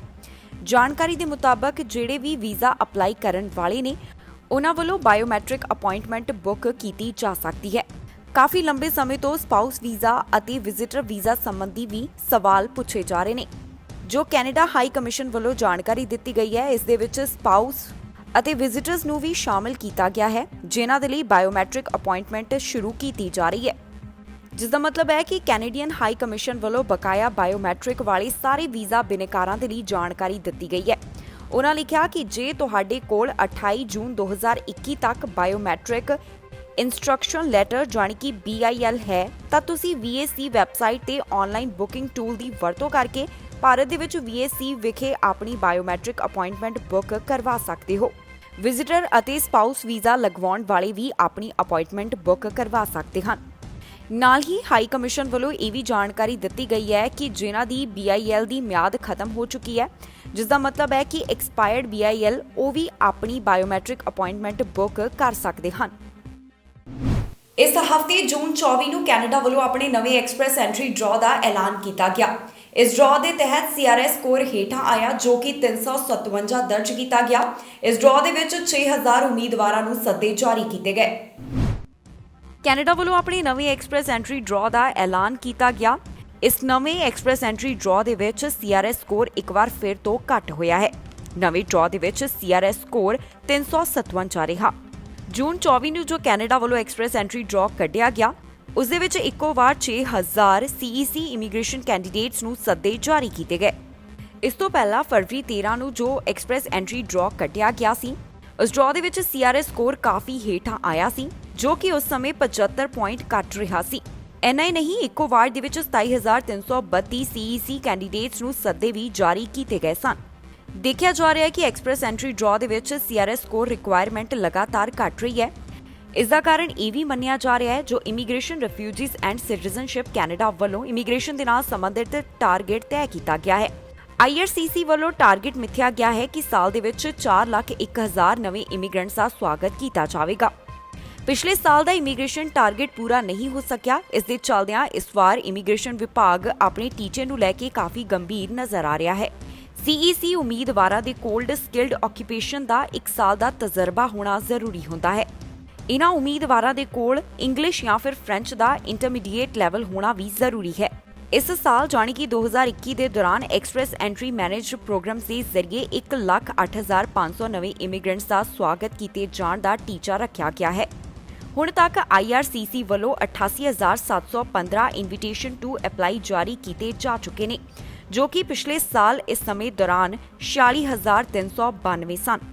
ਜਾਣਕਾਰੀ ਦੇ ਮੁਤਾਬਕ ਜਿਹੜੇ ਵੀ ਵੀਜ਼ਾ ਅਪਲਾਈ ਕਰਨ ਵਾਲੇ ਨੇ ਉਹਨਾਂ ਵੱਲੋਂ ਬਾਇਓਮੈਟ੍ਰਿਕ ਅਪਾਇੰਟਮੈਂਟ ਬੁੱਕ ਕੀਤੀ ਜਾ ਸਕਦੀ ਹੈ। ਕਾਫੀ ਲੰਬੇ ਸਮੇਂ ਤੋਂ ਸਪਾਊਸ ਵੀਜ਼ਾ ਅਤੇ ਵਿਜ਼ਿਟਰ ਵੀਜ਼ਾ ਸੰਬੰਧੀ ਵੀ ਸਵਾਲ ਪੁੱਛੇ ਜਾ ਰਹੇ ਨੇ, ਜੋ ਕੈਨੇਡਾ ਹਾਈ ਕਮਿਸ਼ਨ ਵੱਲੋਂ ਜਾਣਕਾਰੀ ਦਿੱਤੀ ਗਈ ਹੈ। ਇਸ ਦੇ ਵਿੱਚ ਸਪਾਊਸ ਅਤੇ ਵਿਜ਼ਿਟਰਸ ਨੂੰ ਵੀ ਸ਼ਾਮਿਲ ਕੀਤਾ ਗਿਆ ਹੈ, ਜਿਨ੍ਹਾਂ ਦੇ ਲਈ ਬਾਇਓਮੈਟ੍ਰਿਕ ਅਪਾਇੰਟਮੈਂਟ ਸ਼ੁਰੂ ਕੀਤੀ ਜਾ ਰਹੀ ਹੈ, ਜਿਸ ਦਾ ਮਤਲਬ ਹੈ ਕਿ ਕੈਨੇਡੀਅਨ ਹਾਈ ਕਮਿਸ਼ਨ ਵੱਲੋਂ ਬਕਾਇਆ ਬਾਇਓਮੈਟ੍ਰਿਕ ਵਾਲੇ ਸਾਰੇ ਵੀਜ਼ਾ ਬਿਨੇਕਾਰਾਂ ਦੇ ਲਈ ਜਾਣਕਾਰੀ ਦਿੱਤੀ ਗਈ ਹੈ। ਉਹਨਾਂ ਲਿਖਿਆ ਕਿ ਜੇ ਤੁਹਾਡੇ ਕੋਲ 28 ਜੂਨ 2021 ਤੱਕ ਬਾਇਓਮੈਟ੍ਰਿਕ ਇੰਸਟਰਕਸ਼ਨ ਲੈਟਰ ਜਾਣੀ ਕਿ BIL ਹੈ, ਤਾਂ ਤੁਸੀਂ VAC ਵੈਬਸਾਈਟ ਤੇ ਆਨਲਾਈਨ ਬੁਕਿੰਗ ਟੂਲ ਦੀ ਵਰਤੋਂ ਕਰਕੇ ਭਾਰਤ ਦੇ ਵਿੱਚ VAC ਵਿਖੇ ਆਪਣੀ ਬਾਇਓਮੈਟ੍ਰਿਕ ਅਪਾਇੰਟਮੈਂਟ ਬੁੱਕ ਕਰਵਾ ਸਕਦੇ ਹੋ। ਵਿਜ਼ਿਟਰ ਅਤੇ ਸਪਾਊਸ ਵੀਜ਼ਾ ਲਗਵਾਉਣ ਵਾਲੇ ਵੀ ਆਪਣੀ ਅਪਾਇੰਟਮੈਂਟ ਬੁੱਕ ਕਰਵਾ ਸਕਦੇ ਹਨ। ਨਾਲ ਹੀ ਹਾਈ ਕਮਿਸ਼ਨ ਵੱਲੋਂ ਇਹ ਵੀ ਜਾਣਕਾਰੀ ਦਿੱਤੀ ਗਈ ਹੈ ਕਿ ਜਿਨ੍ਹਾਂ ਦੀ BIL ਦੀ ਮਿਆਦ ਖਤਮ ਹੋ ਚੁੱਕੀ ਹੈ, ਜਿਸ ਦਾ ਮਤਲਬ ਹੈ ਕਿ ਐਕਸਪਾਇਰਡ BIL, ਉਹ ਵੀ ਆਪਣੀ ਬਾਇਓਮੈਟ੍ਰਿਕ ਅਪਾਇੰਟਮੈਂਟ ਬੁੱਕ ਕਰ ਸਕਦੇ ਹਨ।
ਇਸ ਹਫ਼ਤੇ ਜੂਨ 24 ਨੂੰ ਕੈਨੇਡਾ ਵੱਲੋਂ ਆਪਣੇ ਨਵੇਂ ਐਕਸਪ੍ਰੈਸ ਐਂਟਰੀ ਡਰਾਅ ਦਾ ਐਲਾਨ ਕੀਤਾ ਗਿਆ। ਇਸ ਡਰਾਅ ਦੇ ਤਹਿਤ CRS ਸਕੋਰ ਹੇਠਾਂ ਆਇਆ, ਜੋ ਕਿ 357 ਦਰਜ ਕੀਤਾ ਗਿਆ। ਇਸ ਡਰਾਅ ਦੇ ਵਿੱਚ 6000 ਉਮੀਦਵਾਰਾਂ ਨੂੰ ਸੱਦੇ ਜਾਰੀ ਕੀਤੇ ਗਏ।
ਕੈਨੇਡਾ ਵੱਲੋਂ ਆਪਣੇ ਨਵੇਂ ਐਕਸਪ੍ਰੈਸ ਐਂਟਰੀ ਡਰਾਅ ਦਾ ਐਲਾਨ ਕੀਤਾ ਗਿਆ। ਇਸ ਨਵੇਂ ਐਕਸਪ੍ਰੈਸ ਐਂਟਰੀ ਡਰਾਅ ਦੇ ਵਿੱਚ CRS ਸਕੋਰ ਇੱਕ ਵਾਰ ਫਿਰ ਤੋਂ ਘੱਟ ਹੋਇਆ ਹੈ। ਨਵੇਂ ਡਰਾਅ ਦੇ ਵਿੱਚ CRS ਸਕੋਰ 357 ਰਿਹਾ। ਜੂਨ 24 ਨੂੰ ਜੋ ਕੈਨੇਡਾ ਵੱਲੋਂ ਐਕਸਪ੍ਰੈਸ ਐਂਟਰੀ ਡਰਾਅ ਕੱਢਿਆ ਗਿਆ, ਉਸ ਦੇ ਵਿੱਚ ਇੱਕੋ ਵਾਰ 6000 CEC ਇਮੀਗ੍ਰੇਸ਼ਨ ਕੈਂਡੀਡੇਟਸ ਨੂੰ ਸੱਦੇ ਜਾਰੀ ਕੀਤੇ ਗਏ। ਇਸ ਤੋਂ ਪਹਿਲਾਂ ਫਰਵਰੀ 13 ਨੂੰ ਜੋ ਐਕਸਪ੍ਰੈਸ ਐਂਟਰੀ ਡਰਾਅ ਕੱਢਿਆ ਗਿਆ ਸੀ, ਉਸ ਡਰਾਅ ਦੇ ਵਿੱਚ CRS ਸਕੋਰ ਕਾਫੀ ਹੇਠਾਂ ਆਇਆ ਸੀ, ਜੋ ਕਿ ਉਸ ਸਮੇਂ 75 ਪੁਆਇੰਟ ਘੱਟ ਰਿਹਾ ਸੀ। ਇੰਨਾ ਹੀ ਨਹੀਂ, ਇੱਕੋ ਵਾਰ ਦੇ ਵਿੱਚ 27332 CEC ਕੈਂਡੀਡੇਟਸ ਨੂੰ ਸੱਦੇ ਵੀ ਜਾਰੀ ਕੀਤੇ ਗਏ ਸਨ। ਦੇਖਿਆ ਜਾ ਰਿਹਾ ਹੈ ਕਿ ਐਕਸਪ੍ਰੈਸ ਐਂਟਰੀ ਡਰਾਅ ਦੇ ਵਿੱਚ CRS ਸਕੋਰ ਰਿਕੁਆਇਰਮੈਂਟ ਲਗਾਤਾਰ ਘਟ ਰਹੀ ਹੈ। ਇਸ ਦਾ ਕਾਰਨ ਇਹ ਵੀ ਮੰਨਿਆ ਜਾ ਰਿਹਾ ਹੈ ਜੋ immigration, refugees and citizenship Canada ਵੱਲੋਂ ਇਮੀਗ੍ਰੇਸ਼ਨ ਦੇ ਨਾਲ ਸੰਬੰਧਿਤ ਟਾਰਗੇਟ ਤੈਅ ਕੀਤਾ ਗਿਆ ਹੈ। IRCC ਵੱਲੋਂ ਟਾਰਗੇਟ ਮਿਥਿਆ ਗਿਆ ਹੈ ਕਿ ਸਾਲ ਦੇ ਵਿੱਚ 4,01,000 ਨਵੇਂ ਇਮੀਗ੍ਰੈਂਟਸ ਦਾ ਸਵਾਗਤ ਕੀਤਾ ਜਾਵੇਗਾ। ਪਿਛਲੇ ਸਾਲ ਦਾ ਇਮੀਗ੍ਰੇਸ਼ਨ ਟਾਰਗੇਟ ਪੂਰਾ ਨਹੀਂ ਹੋ ਸਕਿਆ। ਇਸ ਦੇ ਚੱਲਦਿਆਂ ਇਸ ਵਾਰ ਇਮੀਗ੍ਰੇਸ਼ਨ ਵਿਭਾਗ ਆਪਣੇ ਟੀਚੇ ਨੂੰ ਲੈ ਕੇ ਕਾਫੀ ਗੰਭੀਰ ਨਜ਼ਰ ਆ ਰਿਹਾ ਹੈ। CEC ਉਮੀਦਵਾਰਾਂ ਦੇ ਕੋਲਡ ਸਕਿਲਡ ਆਕਿਊਪੇਸ਼ਨ ਦਾ 1 ਸਾਲ ਦਾ ਤਜਰਬਾ ਹੋਣਾ ਜ਼ਰੂਰੀ ਹੁੰਦਾ ਹੈ। ਇਨ੍ਹਾਂ ਉਮੀਦਵਾਰਾਂ ਦੇ ਕੋਲ ਇੰਗਲਿਸ਼ ਜਾਂ ਫਿਰ ਫ੍ਰੈਂਚ ਦਾ ਇੰਟਰਮੀਡੀਏਟ ਲੈਵਲ ਹੋਣਾ ਵੀ ਜ਼ਰੂਰੀ ਹੈ। ਇਸ ਸਾਲ ਜਾਣੀ ਕਿ 2021 ਦੇ ਦੌਰਾਨ ਐਕਸਪ੍ਰੈਸ ਐਂਟਰੀ ਮੈਨੇਜਡ ਪ੍ਰੋਗਰਾਮਸ ਦੇ ਜ਼ਰੀਏ 1,08,500 ਨਵੇਂ ਇਮੀਗ੍ਰੈਂਟਸ ਦਾ ਸਵਾਗਤ ਕੀਤੇ ਜਾਣ ਦਾ ਟੀਚਾ ਰੱਖਿਆ ਗਿਆ ਹੈ। ਹੁਣ ਤੱਕ IRCC ਵੱਲੋਂ 88,715 ਇਨਵੀਟੇਸ਼ਨ ਟੂ ਅਪਲਾਈ ਜਾਰੀ ਕੀਤੇ ਜਾ ਚੁੱਕੇ ਨੇ, ਜੋ ਕਿ ਪਿਛਲੇ ਸਾਲ ਇਸ ਸਮੇਂ ਦੌਰਾਨ 46,392 ਸਨ।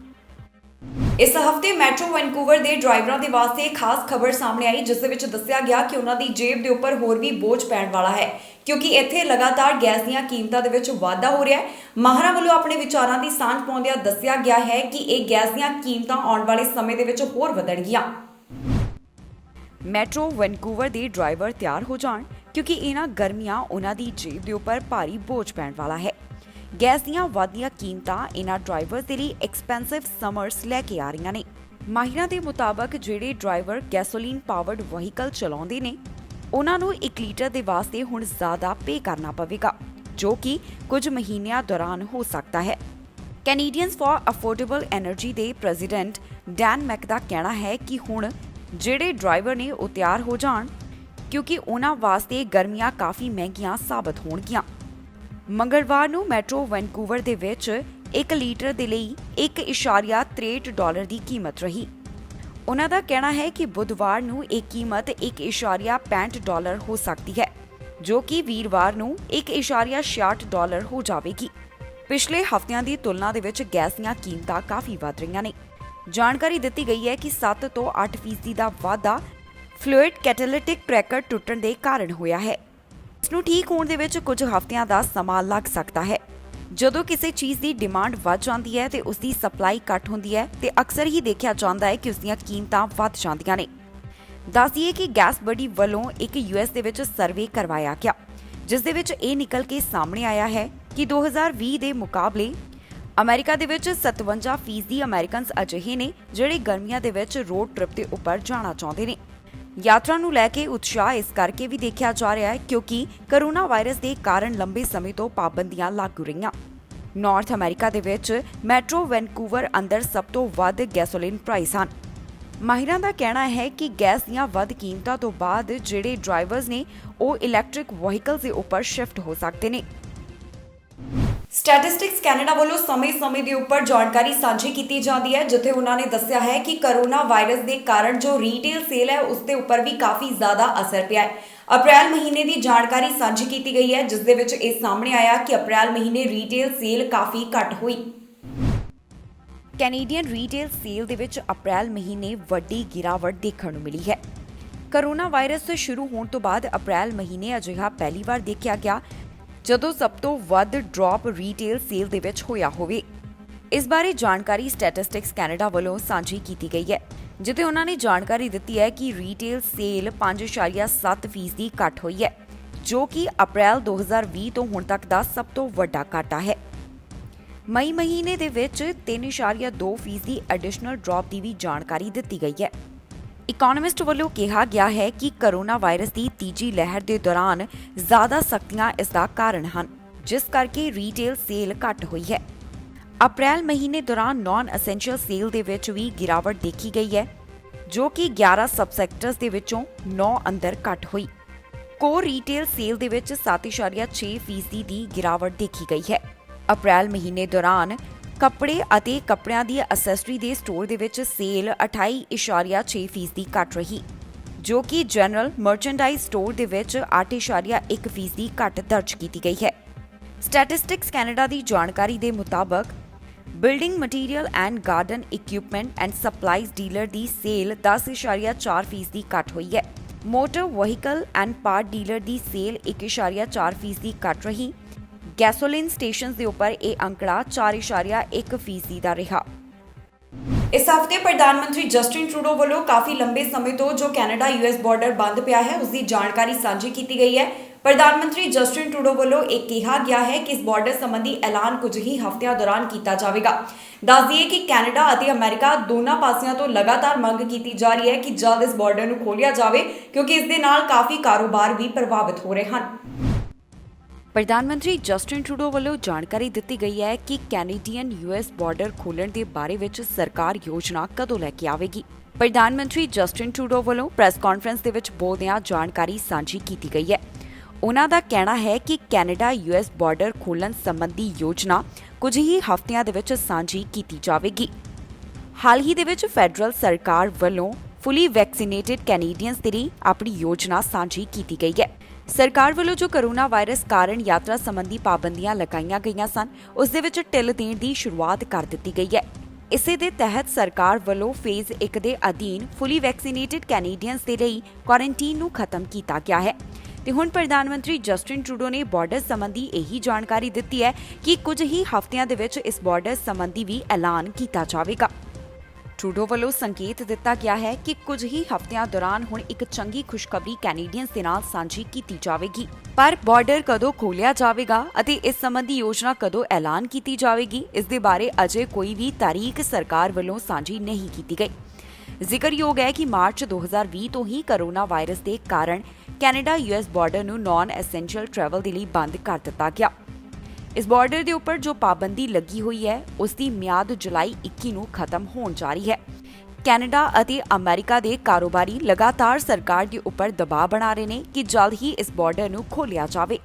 ਇਸ ਹਫ਼ਤੇ ਮੈਟਰੋ ਵੈਨਕੂਵਰ ਦੇ ਡਰਾਈਵਰਾਂ ਦੇ ਵਾਸਤੇ ਖਾਸ ਖਬਰ ਸਾਹਮਣੇ ਆਈ, ਜਿਸ ਦੇ ਵਿੱਚ ਦੱਸਿਆ ਗਿਆ ਕਿ ਉਹਨਾਂ ਦੀ ਜੇਬ ਦੇ ਉੱਪਰ ਹੋਰ ਵੀ ਬੋਝ ਪੈਣ ਵਾਲਾ ਹੈ, ਕਿਉਂਕਿ ਇੱਥੇ ਲਗਾਤਾਰ ਗੈਸ ਦੀਆਂ ਕੀਮਤਾਂ ਦੇ ਵਿੱਚ ਵਾਧਾ ਹੋ ਰਿਹਾ ਹੈ। ਮਾਹਰਾਂ ਵੱਲੋਂ ਆਪਣੇ ਵਿਚਾਰਾਂ ਦੀ ਸਾਂਝ ਪਾਉਂਦਿਆਂ ਦੱਸਿਆ ਗਿਆ ਹੈ ਕਿ ਇਹ ਗੈਸ ਦੀਆਂ ਕੀਮਤਾਂ ਆਉਣ ਵਾਲੇ ਸਮੇਂ ਦੇ ਵਿੱਚ ਹੋਰ ਵਧਣਗੀਆਂ।
ਮੈਟਰੋ ਵੈਨਕੂਵਰ ਦੇ ਡਰਾਈਵਰ ਤਿਆਰ ਹੋ ਜਾਣ, ਕਿਉਂਕਿ ਇਹਨਾਂ ਗਰਮੀਆਂ ਉਹਨਾਂ ਦੀ ਜੇਬ ਦੇ ਉੱਪਰ ਭਾਰੀ ਬੋਝ ਪੈਣ ਵਾਲਾ ਹੈ। ਗੈਸ ਦੀਆਂ ਵਧਦੀਆਂ ਕੀਮਤਾਂ ਇਹਨਾਂ ਡਰਾਈਵਰਸ ਦੇ ਲਈ ਐਕਸਪੈਂਸਿਵ ਸਮਰਸ ਲੈ ਕੇ ਆ ਰਹੀਆਂ ਨੇ। ਮਾਹਿਰਾਂ ਦੇ ਮੁਤਾਬਕ ਜਿਹੜੇ ਡਰਾਈਵਰ ਗੈਸੋਲੀਨ ਪਾਵਰਡ ਵਹੀਕਲ ਚਲਾਉਂਦੇ ਨੇ, ਉਹਨਾਂ ਨੂੰ 1 ਲੀਟਰ ਦੇ ਵਾਸਤੇ ਹੁਣ ਜ਼ਿਆਦਾ ਪੇ ਕਰਨਾ ਪਵੇਗਾ, ਜੋ ਕਿ ਕੁਝ ਮਹੀਨਿਆਂ ਦੌਰਾਨ ਹੋ ਸਕਦਾ ਹੈ। ਕੈਨੇਡੀਅਨਸ ਫॉर ਅਫੋਰਡੇਬਲ ਐਨਰਜੀ ਦੇ ਪ੍ਰੈਜ਼ੀਡੈਂਟ ਡੈਨ ਮੈਕ ਦਾ ਕਹਿਣਾ ਹੈ ਕਿ ਹੁਣ ਜਿਹੜੇ ਡਰਾਈਵਰ ਨੇ ਉਹ ਤਿਆਰ ਹੋ ਜਾਣ, ਕਿਉਂਕਿ ਉਹਨਾਂ ਵਾਸਤੇ ਗਰਮੀਆਂ ਕਾਫੀ ਮਹਿੰਗੀਆਂ ਸਾਬਤ ਹੋਣਗੀਆਂ। ਮੰਗਲਵਾਰ ਨੂੰ ਮੈਟਰੋ ਵੈਨਕੂਵਰ ਦੇ ਵਿੱਚ 1 ਲੀਟਰ ਦੇ ਲਈ $1.63 ਦੀ ਕੀਮਤ ਰਹੀ। ਉਹਨਾਂ ਦਾ ਕਹਿਣਾ ਹੈ ਕਿ ਬੁੱਧਵਾਰ ਨੂੰ ਇਹ ਕੀਮਤ $1.65 ਹੋ ਸਕਦੀ ਹੈ, ਜੋ ਕਿ ਵੀਰਵਾਰ ਨੂੰ $1.66 ਹੋ ਜਾਵੇਗੀ। ਪਿਛਲੇ ਹਫ਼ਤਿਆਂ ਦੀ ਤੁਲਨਾ ਦੇ ਵਿੱਚ ਗੈਸ ਦੀਆਂ ਕੀਮਤਾਂ ਕਾਫੀ ਵਧ ਰਹੀਆਂ ਨੇ। ਜਾਣਕਾਰੀ ਦਿੱਤੀ ਗਈ ਹੈ ਕਿ 7 ਤੋਂ 8% ਦਾ ਵਾਧਾ ਫਲੂਇਡ ਕੈਟਾਲਿਟਿਕ ਕ੍ਰੈਕਰ ਟੁੱਟਣ ਦੇ ਕਾਰਨ ਹੋਇਆ ਹੈ। ਇਸ ਨੂੰ ਠੀਕ ਹੋਣ ਦੇ ਵਿੱਚ ਕੁਝ ਹਫ਼ਤਿਆਂ ਦਾ ਸਮਾਂ ਲੱਗ ਸਕਦਾ ਹੈ। ਜਦੋਂ ਕਿਸੇ ਚੀਜ਼ ਦੀ ਡਿਮਾਂਡ ਵੱਧ ਜਾਂਦੀ ਹੈ ਤੇ ਉਸ ਦੀ ਸਪਲਾਈ ਘੱਟ ਹੁੰਦੀ ਹੈ ਤੇ ਅਕਸਰ ਹੀ ਦੇਖਿਆ ਜਾਂਦਾ ਹੈ ਕਿ ਉਸ ਦੀਆਂ ਕੀਮਤਾਂ ਵੱਧ ਜਾਂਦੀਆਂ ਨੇ। ਦੱਸ ਦਈਏ ਕਿ ਗੈਸ ਬਡੀ ਵੱਲੋਂ ਇੱਕ US ਦੇ ਵਿੱਚ ਸਰਵੇ ਕਰਵਾਇਆ ਗਿਆ, ਜਿਸ ਦੇ ਵਿੱਚ ਇਹ ਨਿਕਲ ਕੇ ਸਾਹਮਣੇ ਆਇਆ ਹੈ ਕਿ 2020 ਦੇ ਮੁਕਾਬਲੇ ਅਮਰੀਕਾ ਦੇ ਵਿੱਚ 57% ਅਮਰੀਕਨਸ ਅਜਿਹੇ ਨੇ ਜਿਹੜੇ ਗਰਮੀਆਂ ਦੇ ਵਿੱਚ ਰੋਡ ਟ੍ਰਿਪ ਦੇ ਉੱਪਰ ਜਾਣਾ ਚਾਹੁੰਦੇ ਨੇ। ਯਾਤਰਾ ਨੂੰ ਲੈ ਕੇ ਉਤਸ਼ਾਹ ਇਸ ਕਰਕੇ ਵੀ ਦੇਖਿਆ ਜਾ ਰਿਹਾ ਹੈ ਕਿਉਂਕਿ ਕਰੋਨਾ ਵਾਇਰਸ ਦੇ ਕਾਰਨ ਲੰਬੇ ਸਮੇਂ ਤੋਂ ਪਾਬੰਦੀਆਂ ਲਾਗੂ ਰਹੀਆਂ। ਨਾਰਥ ਅਮਰੀਕਾ ਦੇ ਵਿੱਚ ਮੈਟਰੋ ਵੈਨਕੂਵਰ ਅੰਦਰ ਸਭ ਤੋਂ ਵੱਧ ਗੈਸੋਲੀਨ ਪ੍ਰਾਈਸ ਹਨ। ਮਾਹਿਰਾਂ ਦਾ ਕਹਿਣਾ ਹੈ ਕਿ ਗੈਸ ਦੀਆਂ ਵੱਧ ਕੀਮਤਾਂ ਤੋਂ ਬਾਅਦ ਜਿਹੜੇ ਡਰਾਈਵਰਸ ਨੇ ਉਹ ਇਲੈਕਟ੍ਰਿਕ ਵਹੀਕਲਸ ਦੇ ਉੱਪਰ ਸ਼ਿਫਟ ਹੋ ਸਕਦੇ ਨੇ।
ਸਟੈਟਿਸਟਿਕਸ ਕੈਨੇਡਾ ਵੱਲੋਂ ਸਮੇਂ-ਸਮੇਂ ਦੇ ਉੱਪਰ ਜਾਣਕਾਰੀ ਸਾਂਝੀ ਕੀਤੀ ਜਾਂਦੀ ਹੈ, ਜਿੱਥੇ ਉਹਨਾਂ ਨੇ ਦੱਸਿਆ ਹੈ ਕਿ ਕਰੋਨਾ ਵਾਇਰਸ ਦੇ ਕਾਰਨ ਜੋ ਰੀਟੇਲ ਸੇਲ ਹੈ ਉਸ ਦੇ ਉੱਪਰ ਵੀ ਕਾਫੀ ਜ਼ਿਆਦਾ ਅਸਰ ਪਿਆ ਹੈ। ਅਪ੍ਰੈਲ ਮਹੀਨੇ ਦੀ ਜਾਣਕਾਰੀ ਸਾਂਝੀ ਕੀਤੀ ਗਈ ਹੈ, ਜਿਸ ਦੇ ਵਿੱਚ ਇਹ ਸਾਹਮਣੇ ਆਇਆ ਕਿ ਅਪ੍ਰੈਲ ਮਹੀਨੇ ਰੀਟੇਲ ਸੇਲ ਕਾਫੀ ਘੱਟ ਹੋਈ।
ਕੈਨੇਡੀਅਨ ਰੀਟੇਲ ਸੇਲ ਦੇ ਵਿੱਚ ਅਪ੍ਰੈਲ ਮਹੀਨੇ ਵੱਡੀ ਗਿਰਾਵਟ ਦੇਖਣ ਨੂੰ ਮਿਲੀ ਹੈ। ਕਰੋਨਾ ਵਾਇਰਸ ਸ਼ੁਰੂ ਹੋਣ ਤੋਂ ਬਾਅਦ ਅਪ੍ਰੈਲ ਮਹੀਨੇ ਅਜਿਹਾ ਪਹਿਲੀ ਵਾਰ ਦੇਖਿਆ ਗਿਆ ਜਦੋਂ ਸਭ ਤੋਂ ਵੱਧ ਡ੍ਰੌਪ ਰੀਟੇਲ ਸੇਲ ਦੇ ਵਿੱਚ ਹੋਇਆ ਹੋਵੇ। ਇਸ ਬਾਰੇ ਜਾਣਕਾਰੀ ਸਟੈਟਿਸਟਿਕਸ ਕੈਨੇਡਾ ਵੱਲੋਂ ਸਾਂਝੀ ਕੀਤੀ ਗਈ ਹੈ, ਜਿੱਥੇ ਉਹਨਾਂ ਨੇ ਜਾਣਕਾਰੀ ਦਿੱਤੀ ਹੈ ਕਿ ਰੀਟੇਲ ਸੇਲ 5.7% ਘੱਟ ਹੋਈ ਹੈ, ਜੋ ਕਿ ਅਪ੍ਰੈਲ 2020 ਤੋਂ ਹੁਣ ਤੱਕ ਦਾ ਸਭ ਤੋਂ ਵੱਡਾ ਘਾਟਾ ਹੈ। ਮਈ ਮਹੀਨੇ ਦੇ ਵਿੱਚ 3.2% ਐਡੀਸ਼ਨਲ ਡ੍ਰੌਪ ਦੀ ਵੀ ਜਾਣਕਾਰੀ ਦਿੱਤੀ ਗਈ ਹੈ। ਇਕਨੋਮਿਸਟ ਵੱਲੋਂ ਕਿਹਾ ਗਿਆ ਹੈ ਕਿ ਕਰੋਨਾ ਵਾਇਰਸ ਦੀ ਤੀਜੀ ਲਹਿਰ ਦੇ ਦੌਰਾਨ ਜ਼ਿਆਦਾ ਸਖਤੀਆਂ ਇਸ ਦਾ ਕਾਰਨ ਹਨ, ਜਿਸ ਕਰਕੇ ਰੀਟੇਲ ਸੇਲ ਘੱਟ ਹੋਈ ਹੈ। ਅਪ੍ਰੈਲ ਮਹੀਨੇ ਦੌਰਾਨ ਨਾਨ ਐਸੈਂਸ਼ੀਅਲ ਸੇਲ ਦੇ ਵਿੱਚ ਵੀ ਗਿਰਾਵਟ ਦੇਖੀ ਗਈ ਹੈ, ਜੋ ਕਿ 11 ਸਬ ਸੈਕਟਰਸ ਦੇ ਵਿੱਚੋਂ 9 ਅੰਦਰ ਘੱਟ ਹੋਈ। ਕੋਰ ਰੀਟੇਲ ਸੇਲ ਦੇ ਵਿੱਚ 7.6% ਦੀ ਗਿਰਾਵਟ ਦੇਖੀ ਗਈ ਹੈ। ਅਪ੍ਰੈਲ ਮਹੀਨੇ ਦੌਰਾਨ ਕੱਪੜੇ ਅਤੇ ਕੱਪੜਿਆਂ ਦੀ ਅਸੈਸਰੀ ਦੇ ਸਟੋਰ ਦੇ ਵਿੱਚ ਸੇਲ 28.6% ਘੱਟ ਰਹੀ, ਜੋ ਕਿ ਜਨਰਲ ਮਰਚੈਂਡਾਈਜ਼ ਸਟੋਰ ਦੇ ਵਿੱਚ 8.1% ਘੱਟ ਦਰਜ ਕੀਤੀ ਗਈ ਹੈ। ਸਟੈਟਿਸਟਿਕਸ ਕੈਨੇਡਾ ਦੀ ਜਾਣਕਾਰੀ ਦੇ ਮੁਤਾਬਕ building material and garden equipment and supplies dealer the sale 10.4% ਘੱਟ ਹੋਈ ਹੈ। Motor vehicle and part dealer the sale 1.4% ਘੱਟ ਰਹੀ। ਗੈਸੋਲੀਨ ਸਟੇਸ਼ਨਸ ਦੇ ਉੱਪਰ ਇਹ ਅੰਕੜਾ 4.1% ਦਾ ਰਿਹਾ।
ਇਸ ਹਫ਼ਤੇ ਪ੍ਰਧਾਨ ਮੰਤਰੀ ਜਸਟਿਨ ਟਰੂਡੋ ਵੱਲੋਂ ਕਾਫੀ ਲੰਬੇ ਸਮੇਂ ਤੋਂ ਜੋ ਕੈਨੇਡਾ US ਬਾਰਡਰ ਬੰਦ ਪਿਆ ਹੈ, ਉਸ ਦੀ ਜਾਣਕਾਰੀ ਸਾਂਝੀ ਕੀਤੀ ਗਈ ਹੈ। ਪ੍ਰਧਾਨ ਮੰਤਰੀ ਜਸਟਿਨ ਟਰੂਡੋ ਵੱਲੋਂ ਇਹ ਕਿਹਾ ਗਿਆ ਹੈ ਕਿ ਇਸ ਬਾਰਡਰ ਸੰਬੰਧੀ ਐਲਾਨ ਕੁਝ ਹੀ ਹਫ਼ਤਿਆਂ ਦੌਰਾਨ ਕੀਤਾ ਜਾਵੇਗਾ। ਦੱਸ ਦਈਏ ਕਿ ਕੈਨੇਡਾ ਅਤੇ ਅਮਰੀਕਾ ਦੋਨਾਂ ਪਾਸਿਆਂ ਤੋਂ ਲਗਾਤਾਰ ਮੰਗ ਕੀਤੀ ਜਾ ਰਹੀ ਹੈ ਕਿ ਜਲਦ ਇਸ ਬਾਰਡਰ ਨੂੰ ਖੋਲ੍ਹਿਆ ਜਾਵੇ, ਕਿਉਂਕਿ ਇਸ ਦੇ ਨਾਲ ਕਾਫੀ ਕਾਰੋਬਾਰ ਵੀ ਪ੍ਰਭਾਵਿਤ ਹੋ ਰਹੇ ਹਨ।
ਪ੍ਰਧਾਨ ਮੰਤਰੀ ਜਸਟਿਨ ਟਰੂਡੋ ਵੱਲੋਂ ਜਾਣਕਾਰੀ ਦਿੱਤੀ ਗਈ ਹੈ ਕਿ ਕੈਨੇਡੀਅਨ US ਬਾਰਡਰ ਖੋਲ੍ਹਣ ਦੇ ਬਾਰੇ ਵਿੱਚ ਸਰਕਾਰ ਯੋਜਨਾ ਕਦੋਂ ਲੈ ਕੇ ਆਵੇਗੀ। ਪ੍ਰਧਾਨ ਮੰਤਰੀ ਜਸਟਿਨ ਟਰੂਡੋ ਵੱਲੋਂ ਪ੍ਰੈਸ ਕਾਨਫਰੰਸ ਦੇ ਵਿੱਚ ਬੋਲਦਿਆਂ ਜਾਣਕਾਰੀ ਸਾਂਝੀ ਕੀਤੀ ਗਈ ਹੈ। ਉਹਨਾਂ ਦਾ ਕਹਿਣਾ ਹੈ ਕਿ ਕੈਨੇਡਾ US ਬਾਰਡਰ ਖੋਲ੍ਹਣ ਸੰਬੰਧੀ ਯੋਜਨਾ ਕੁਝ ਹੀ ਹਫ਼ਤਿਆਂ ਦੇ ਵਿੱਚ ਸਾਂਝੀ ਕੀਤੀ ਜਾਵੇਗੀ। ਹਾਲ ਹੀ ਦੇ ਵਿੱਚ ਫੈਡਰਲ ਸਰਕਾਰ ਵੱਲੋਂ ਫੁੱਲੀ ਵੈਕਸੀਨੇਟਿਡ ਕੈਨੇਡੀਅਨਸ ਦੇ ਲਈ ਆਪਣੀ ਯੋਜਨਾ ਸਾਂਝੀ ਕੀਤੀ ਗਈ ਹੈ। ਸਰਕਾਰ ਵੱਲੋਂ ਜੋ ਕਰੋਨਾ ਵਾਇਰਸ ਕਾਰਨ ਯਾਤਰਾ ਸੰਬੰਧੀ ਪਾਬੰਦੀਆਂ ਲਗਾਈਆਂ ਗਈਆਂ ਸਨ, ਉਸ ਦੇ ਵਿੱਚ ਢਿੱਲ ਦੇਣ ਦੀ ਸ਼ੁਰੂਆਤ ਕਰ ਦਿੱਤੀ ਗਈ ਹੈ। ਇਸੇ ਦੇ ਤਹਿਤ ਸਰਕਾਰ ਵੱਲੋਂ ਫੇਜ਼ 1 ਦੇ ਅਧੀਨ ਫੁੱਲੀ ਵੈਕਸੀਨੇਟਿਡ ਕੈਨੇਡੀਅਨਸ ਦੇ ਲਈ ਕੁਆਰੰਟੀਨ ਨੂੰ ਖਤਮ ਕੀਤਾ ਗਿਆ ਹੈ ਤੇ ਹੁਣ ਪ੍ਰਧਾਨ ਮੰਤਰੀ ਜਸਟਿਨ ਟਰੂਡੋ ਨੇ ਬਾਰਡਰ ਸੰਬੰਧੀ ਇਹੀ ਜਾਣਕਾਰੀ ਦਿੱਤੀ ਹੈ ਕਿ ਕੁਝ ਹੀ ਹਫ਼ਤਿਆਂ ਦੇ ਵਿੱਚ ਇਸ ਬਾਰਡਰ ਸੰਬੰਧੀ ਵੀ ਐਲਾਨ ਕੀਤਾ ਜਾਵੇਗਾ। ਟਰੂਡੋ ਵੱਲੋਂ ਸੰਕੇਤ ਦਿੱਤਾ ਗਿਆ ਹੈ ਕਿ ਕੁਝ ਹੀ ਹਫ਼ਤਿਆਂ ਦੌਰਾਨ ਹੁਣ ਇੱਕ ਚੰਗੀ ਖੁਸ਼ਖਬਰੀ ਕੈਨੇਡੀਅਨਸ ਦੇ ਨਾਲ ਸਾਂਝੀ ਕੀਤੀ ਜਾਵੇਗੀ, ਪਰ ਬਾਰਡਰ ਕਦੋਂ ਖੋਲ੍ਹਿਆ ਜਾਵੇਗਾ ਅਤੇ ਇਸ ਸੰਬੰਧੀ ਯੋਜਨਾ ਕਦੋਂ ਐਲਾਨ ਕੀਤੀ ਜਾਵੇਗੀ, ਇਸ ਦੇ ਬਾਰੇ ਅਜੇ ਕੋਈ ਵੀ ਤਾਰੀਖ ਸਰਕਾਰ ਵੱਲੋਂ ਸਾਂਝੀ ਨਹੀਂ ਕੀਤੀ ਗਈ। ਜ਼ਿਕਰਯੋਗ ਹੈ ਕਿ ਮਾਰਚ 2020 ਤੋਂ ਹੀ ਕਰੋਨਾ ਵਾਇਰਸ ਦੇ ਕਾਰਨ ਕੈਨੇਡਾ US ਬਾਰਡਰ ਨੂੰ ਨਾਨ ਐਸੈਂਸ਼ੀਅਲ ਟਰੈਵਲ ਦੇ ਲਈ ਬੰਦ ਕਰ ਦਿੱਤਾ ਗਿਆ। ਇਸ ਬਾਰਡਰ ਦੇ ਉੱਪਰ ਜੋ ਪਾਬੰਦੀ ਲੱਗੀ ਹੋਈ ਹੈ, ਉਸ ਦੀ ਮਿਆਦ ਜੁਲਾਈ 21 ਨੂੰ ਖਤਮ ਹੋਣ ਜਾ ਰਹੀ ਹੈ। ਕੈਨੇਡਾ ਅਤੇ ਅਮਰੀਕਾ ਦੇ ਕਾਰੋਬਾਰੀ ਲਗਾਤਾਰ ਸਰਕਾਰ ਦੇ ਉੱਪਰ ਦਬਾਅ ਬਣਾ ਰਹੇ ਨੇ ਕਿ ਜਲਦ ਹੀ ਇਸ ਬਾਰਡਰ ਨੂੰ ਖੋਲ੍ਹਿਆ ਜਾਵੇ।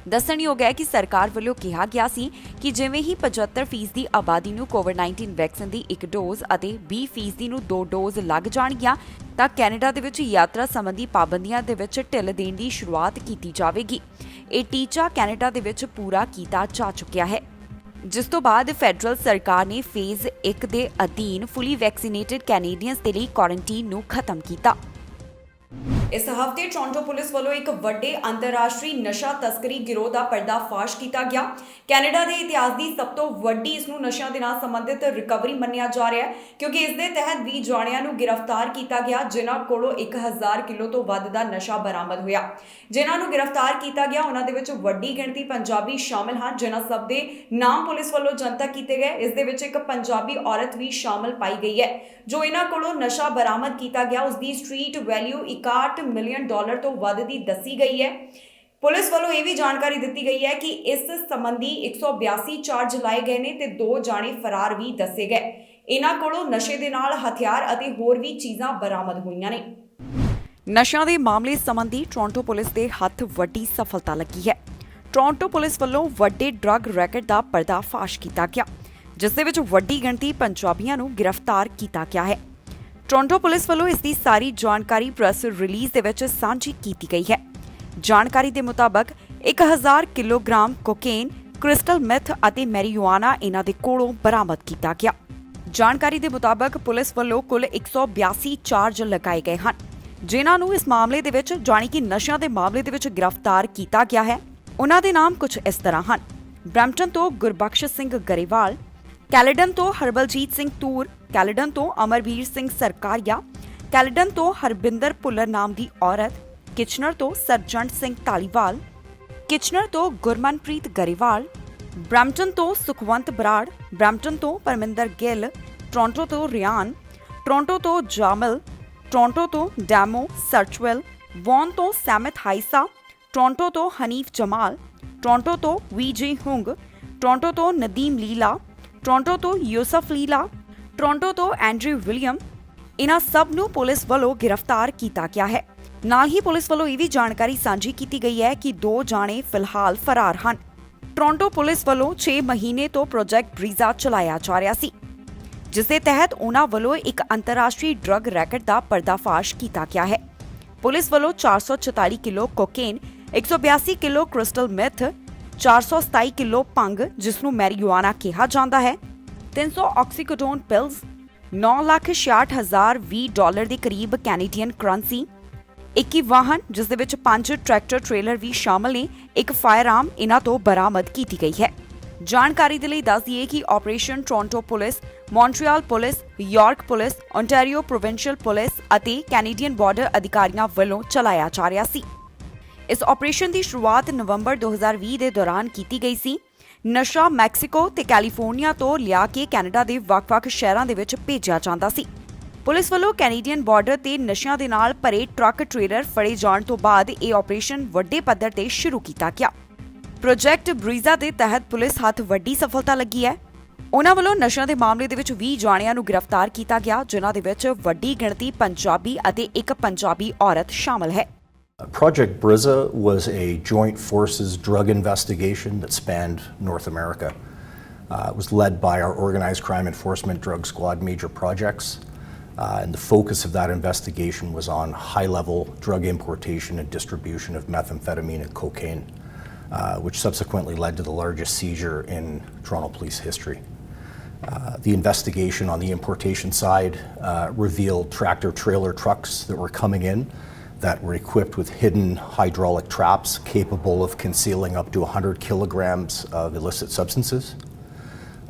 ਦੱਸਣਯੋਗ ਹੈ ਕਿ ਸਰਕਾਰ ਵੱਲੋਂ ਕਿਹਾ ਗਿਆ ਸੀ ਕਿ ਜਿਵੇਂ ਹੀ 75% ਦੀ ਆਬਾਦੀ ਨੂੰ ਕੋਵਿਡ-19 ਵੈਕਸੀਨ ਦੀ 1 ਡੋਜ਼ ਅਤੇ 20% ਨੂੰ 2 ਡੋਜ਼ ਲੱਗ ਜਾਣਗੀਆਂ ਤਾਂ ਕੈਨੇਡਾ ਦੇ ਵਿੱਚ ਯਾਤਰਾ ਸੰਬੰਧੀ ਪਾਬੰਦੀਆਂ ਦੇ ਵਿੱਚ ਢਿੱਲ ਦੇਣ ਦੀ ਸ਼ੁਰੂਆਤ ਕੀਤੀ ਜਾਵੇਗੀ। ਇਹ ਟੀਚਾ ਕੈਨੇਡਾ ਦੇ ਵਿੱਚ ਪੂਰਾ ਕੀਤਾ ਜਾ ਚੁੱਕਿਆ ਹੈ, ਜਿਸ ਤੋਂ ਬਾਅਦ ਫੈਡਰਲ ਸਰਕਾਰ ਨੇ ਫੇਜ਼ 1 ਦੇ ਅਧੀਨ ਫੁੱਲੀ ਵੈਕਸੀਨੇਟਿਡ ਕੈਨੇਡੀਅਨਸ ਦੇ ਲਈ ਕੁਆਰੰਟੀਨ ਨੂੰ ਖਤਮ ਕੀਤਾ।
ਇਸ ਹਫ਼ਤੇ ਟੋਰਾਂਟੋ ਪੁਲਿਸ ਵੱਲੋਂ ਇੱਕ ਵੱਡੇ ਅੰਤਰਰਾਸ਼ਟਰੀ ਨਸ਼ਾ ਤਸਕਰੀ ਗਿਰੋਹ ਦਾ ਪਰਦਾਫਾਸ਼ ਕੀਤਾ ਗਿਆ। ਕੈਨੇਡਾ ਦੇ ਇਤਿਹਾਸ ਦੀ ਸਭ ਤੋਂ ਵੱਡੀ ਇਸ ਨੂੰ ਨਸ਼ਿਆਂ ਦੇ ਨਾਲ ਸੰਬੰਧਿਤ ਰਿਕਵਰੀ ਮੰਨਿਆ ਜਾ ਰਿਹਾ ਹੈ, ਕਿਉਂਕਿ ਇਸ ਦੇ ਤਹਿਤ 20 ਜਣਿਆਂ ਨੂੰ ਗ੍ਰਿਫਤਾਰ ਕੀਤਾ ਗਿਆ, ਜਿਨ੍ਹਾਂ ਕੋਲੋਂ 1000 ਕਿਲੋ ਤੋਂ ਵੱਧ ਦਾ ਨਸ਼ਾ ਬਰਾਮਦ ਹੋਇਆ। ਜਿਨ੍ਹਾਂ ਨੂੰ ਗ੍ਰਿਫਤਾਰ ਕੀਤਾ ਗਿਆ ਉਹਨਾਂ ਦੇ ਵਿੱਚ ਵੱਡੀ ਗਿਣਤੀ ਪੰਜਾਬੀ ਸ਼ਾਮਲ ਹਨ, ਜਿਨ੍ਹਾਂ ਸਭ ਦੇ ਨਾਮ ਪੁਲਿਸ ਵੱਲੋਂ ਜਨਤਕ ਕੀਤੇ ਗਏ। ਇਸ ਦੇ ਵਿੱਚ ਇੱਕ ਪੰਜਾਬੀ ਔਰਤ ਵੀ ਸ਼ਾਮਲ ਪਾਈ ਗਈ ਹੈ। ਜੋ ਇਹਨਾਂ ਕੋਲੋਂ ਨਸ਼ਾ ਬਰਾਮਦ ਕੀਤਾ ਗਿਆ ਉਸ ਦੀ ਸਟਰੀਟ ਵੈਲਿਊ $61 ਮਿਲੀਅਨ ਤੋਂ ਵੱਧ ਦੀ ਦੱਸੀ ਗਈ ਹੈ। ਪੁਲਿਸ ਵੱਲੋਂ ਇਹ ਵੀ ਜਾਣਕਾਰੀ ਦਿੱਤੀ ਗਈ ਹੈ ਕਿ ਇਸ ਸੰਬੰਧੀ 182 ਚਾਰਜ ਲਾਏ ਗਏ ਨੇ ਤੇ 2 ਜਾਣੇ ਫਰਾਰ ਵੀ ਦੱਸੇ ਗਏ। ਇਹਨਾਂ ਕੋਲੋਂ ਨਸ਼ੇ ਦੇ ਨਾਲ ਹਥਿਆਰ ਅਤੇ ਹੋਰ ਵੀ ਚੀਜ਼ਾਂ ਬਰਾਮਦ ਹੋਈਆਂ ਨੇ।
ਨਸ਼ਿਆਂ ਦੇ ਮਾਮਲੇ ਸੰਬੰਧੀ ਟੋਰਾਂਟੋ ਪੁਲਿਸ ਦੇ ਹੱਥ ਵੱਡੀ ਸਫਲਤਾ ਲੱਗੀ ਹੈ। ਟੋਰਾਂਟੋ ਪੁਲਿਸ ਵੱਲੋਂ ਵੱਡੇ ਡਰੱਗ ਰੈਕਟ ਦਾ ਪਰਦਾਫਾਸ਼ ਕੀਤਾ ਗਿਆ, ਜਿਸ ਦੇ ਵਿੱਚ ਵੱਡੀ ਗਿਣਤੀ ਪੰਜਾਬੀਆਂ ਨੂੰ ਗ੍ਰਿਫਤਾਰ ਕੀਤਾ ਗਿਆ ਹੈ। ਟੋਰਾਂਟੋ ਪੁਲਿਸ ਵੱਲੋਂ ਇਸ ਦੀ ਸਾਰੀ ਜਾਣਕਾਰੀ ਪ੍ਰੈਸ ਰਿਲੀਜ਼ ਦੇ ਵਿੱਚ ਸਾਂਝੀ ਕੀਤੀ ਗਈ ਹੈ। ਜਾਣਕਾਰੀ ਦੇ ਮੁਤਾਬਕ 1000 ਕਿਲੋਗ੍ਰਾਮ ਕੋਕੇਨ, ਕ੍ਰਿਸਟਲ ਮੈਥ ਅਤੇ ਮੈਰੀਜੁਆਨਾ ਇਹਨਾਂ ਦੇ ਕੋਲੋਂ ਬਰਾਮਦ ਕੀਤਾ ਗਿਆ। ਜਾਣਕਾਰੀ ਦੇ ਮੁਤਾਬਕ ਪੁਲਿਸ ਵੱਲੋਂ ਕੁੱਲ 182 ਚਾਰਜ ਲਗਾਏ ਗਏ ਹਨ, ਜਿਨ੍ਹਾਂ ਨੂੰ ਇਸ ਮਾਮਲੇ ਦੇ ਵਿੱਚ ਜਾਣੀ ਕਿ ਨਸ਼ਿਆਂ ਦੇ ਮਾਮਲੇ ਦੇ ਵਿੱਚ ਗ੍ਰਿਫਤਾਰ ਕੀਤਾ ਗਿਆ ਹੈ। ਉਹਨਾਂ ਦੇ ਨਾਮ ਕੁਝ ਇਸ ਤਰ੍ਹਾਂ ਹਨ: ਬ੍ਰੈਂਪਟਨ ਤੋਂ ਗੁਰਬਖਸ਼ ਸਿੰਘ ਗਰੇਵਾਲ, ਕੈਲੇਡਨ ਤੋਂ ਹਰਬਲਜੀਤ ਸਿੰਘ ਤੂਰ, ਕੈਲੇਡਨ ਤੋਂ ਅਮਰਵੀਰ ਸਿੰਘ ਸਰਕਾਰੀਆ, ਕੈਲੇਡਨ ਤੋਂ ਹਰਬਿੰਦਰ ਭੁੱਲਰ ਨਾਮ ਦੀ ਔਰਤ, ਕਿਚਨਰ ਤੋਂ ਸਰਜੰਟ ਸਿੰਘ ਧਾਲੀਵਾਲ, ਕਿਚਨਰ ਤੋਂ ਗੁਰਮਨਪ੍ਰੀਤ ਗਰੇਵਾਲ, ਬ੍ਰੈਂਪਟਨ ਤੋਂ ਸੁਖਵੰਤ ਬਰਾੜ, ਬ੍ਰੈਂਪਟਨ ਤੋਂ ਪਰਮਿੰਦਰ ਗਿੱਲ, ਟੋਰਾਂਟੋ ਤੋਂ ਰਿਆਨ, ਟੋਰਾਂਟੋ ਤੋਂ ਜਾਮਲ, ਟੋਰਾਂਟੋ ਤੋਂ ਡੈਮੋ ਸਰਚਵੈਲ, ਵੌਨ ਤੋਂ ਸੈਮਿਤ ਹਾਈਸਾ, ਟੋਰਾਂਟੋ ਤੋਂ ਹਨੀਫ ਜਮਾਲ, ਟੋਰਾਂਟੋ ਤੋਂ ਵੀਜੀ ਹੁੰਗ, ਟੋਰਾਂਟੋ ਤੋਂ ਨਦੀਮ ਲੀਲਾ, ਟੋਰਾਂਟੋ ਤੋਂ ਯੂਸਫ ਲੀਲਾ, ਟੋਰਾਂਟੋ ਤੋਂ ਐਂਡਰਿਊ ਵਿਲੀਅਮ। ਇਹਨਾਂ ਸਭ ਨੂੰ ਪੁਲਿਸ ਵੱਲੋਂ ਗ੍ਰਿਫਤਾਰ ਕੀਤਾ ਗਿਆ ਹੈ। ਨਾਲ ਹੀ ਪੁਲਿਸ ਵੱਲੋਂ ਇਹ ਵੀ ਜਾਣਕਾਰੀ ਸਾਂਝੀ ਕੀਤੀ ਗਈ ਹੈ ਕਿ 2 ਜਾਣੇ ਫਿਲਹਾਲ ਫਰਾਰ ਹਨ। ਟੋਰਾਂਟੋ ਪੁਲਿਸ ਵੱਲੋਂ 6 ਮਹੀਨੇ ਤੋਂ ਪ੍ਰੋਜੈਕਟ ਬਰੀਜ਼ਾ ਚਲਾਇਆ ਜਾ ਰਿਹਾ ਸੀ, ਜਿਸ ਦੇ ਤਹਿਤ ਉਹਨਾਂ ਵੱਲੋਂ ਇੱਕ ਅੰਤਰਰਾਸ਼ਟਰੀ ਡਰੱਗ ਰੈਕਟ ਦਾ ਪਰਦਾਫਾਸ਼ ਕੀਤਾ ਗਿਆ ਹੈ। ਪੁਲਿਸ ਵੱਲੋਂ 444 kilo cocaine, 182 kilo crystal math, 427 kilo ਭੰਗ ਜਿਸ ਨੂੰ ਮੈਰੀਜੁਆਨਾ ਕਿਹਾ ਜਾਂਦਾ ਹੈ, 300 ਆਕਸੀਕੋਡੋਨ ਪਿਲਸ, $9,66,020 ਦੇ ਕਰੀਬ ਕੈਨੇਡੀਅਨ ਕਰੰਸੀ, 21 ਵਾਹਨ ਜਿਸ ਦੇ ਵਿੱਚ 5 ਟਰੈਕਟਰ ਟ੍ਰੇਲਰ ਵੀ ਸ਼ਾਮਲ ਨੇ, ਇੱਕ ਫਾਇਰਆਰਮ ਇਹਨਾਂ ਤੋਂ ਬਰਾਮਦ ਕੀਤੀ ਗਈ ਹੈ। ਜਾਣਕਾਰੀ ਦੇ ਲਈ ਦੱਸ ਦਈਏ ਕਿ operation Toronto police, Montreal police, York police, Ontario provincial police ਅਤੇ ਕੈਨੇਡੀਅਨ ਬਾਰਡਰ ਅਧਿਕਾਰੀਆਂ ਵੱਲੋਂ ਚਲਾਇਆ ਜਾ ਰਿਹਾ ਸੀ। ਇਸ ਆਪਰੇਸ਼ਨ ਦੀ ਸ਼ੁਰੂਆਤ ਨਵੰਬਰ 2020 ਦੇ ਦੌਰਾਨ ਕੀਤੀ ਗਈ ਸੀ। ਨਸ਼ਾ ਮੈਕਸੀਕੋ ਤੇ ਕੈਲੀਫੋਰਨੀਆ ਤੋਂ ਲਿਆ ਕੇ ਕੈਨੇਡਾ ਦੇ ਵੱਖ-ਵੱਖ ਸ਼ਹਿਰਾਂ ਦੇ ਵਿੱਚ ਭੇਜਿਆ ਜਾਂਦਾ ਸੀ। ਪੁਲਿਸ ਵੱਲੋਂ ਕੈਨੇਡੀਅਨ ਬਾਰਡਰ ਤੇ ਨਸ਼ਿਆਂ ਦੇ ਨਾਲ ਭਰੇ ਟਰੱਕ ਟ੍ਰੇਲਰ ਫੜੇ ਜਾਣ ਤੋਂ ਬਾਅਦ ਇਹ ਆਪਰੇਸ਼ਨ ਵੱਡੇ ਪੱਧਰ ਤੇ ਸ਼ੁਰੂ ਕੀਤਾ ਗਿਆ। ਪ੍ਰੋਜੈਕਟ ਬਰੀਜ਼ਾ ਦੇ ਤਹਿਤ ਪੁਲਿਸ ਹੱਥ ਵੱਡੀ ਸਫਲਤਾ ਲੱਗੀ ਹੈ। ਉਹਨਾਂ ਵੱਲੋਂ ਨਸ਼ਿਆਂ ਦੇ ਮਾਮਲੇ ਦੇ ਵਿੱਚ 20 ਜਾਣਿਆਂ ਨੂੰ ਗ੍ਰਿਫਤਾਰ ਕੀਤਾ ਗਿਆ, ਜਿਨ੍ਹਾਂ ਦੇ ਵਿੱਚ ਵੱਡੀ ਗਿਣਤੀ ਪੰਜਾਬੀ ਅਤੇ ਇੱਕ ਪੰਜਾਬੀ ਔਰਤ ਸ਼ਾਮਲ ਹੈ।
Project Brizza was a joint forces drug investigation that spanned North America. It was led by our Organized Crime Enforcement Drug Squad Major Projects, and the focus of that investigation was on high-level drug importation and distribution of methamphetamine and cocaine, which subsequently led to the largest seizure in Toronto police history. The investigation on the importation side revealed tractor-trailer trucks that were coming in that were equipped with hidden hydraulic traps capable of concealing up to 100 kilograms of illicit substances.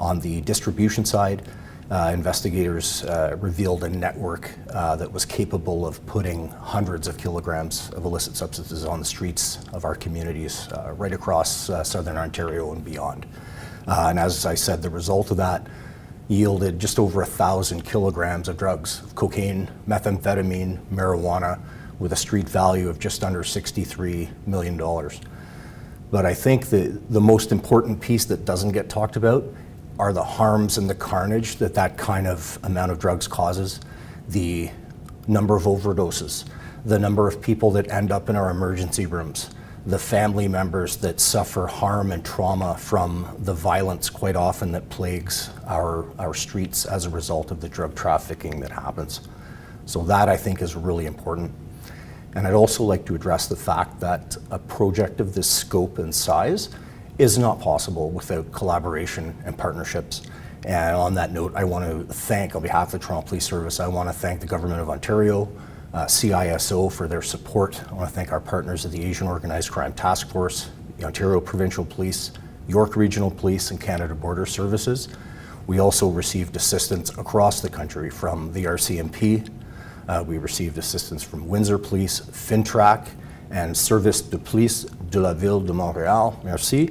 On the distribution side, investigators revealed a network that was capable of putting hundreds of kilograms of illicit substances on the streets of our communities right across southern Ontario and beyond. And as I said, the result of that yielded just over 1,000 kilograms of drugs, cocaine, methamphetamine, marijuana, with a street value of just under $63 million. But I think the most important piece that doesn't get talked about are the harms and the carnage that kind of amount of drugs causes, the number of overdoses, the number of people that end up in our emergency rooms, the family members that suffer harm and trauma from the violence quite often that plagues our streets as a result of the drug trafficking that happens. So that I think is really important. And I'd also like to address the fact that a project of this scope and size is not possible without collaboration and partnerships. And on that note, I want to thank, on behalf of the Toronto Police Service, I want to thank the Government of Ontario, CISO for their support. I want to thank our partners at the Asian Organized Crime Task Force, the Ontario Provincial Police, York Regional Police, and Canada Border Services. We also received assistance across the country from the RCMP. We received assistance from Windsor Police, Fintrac, and Service de Police de la Ville de Montréal. Merci.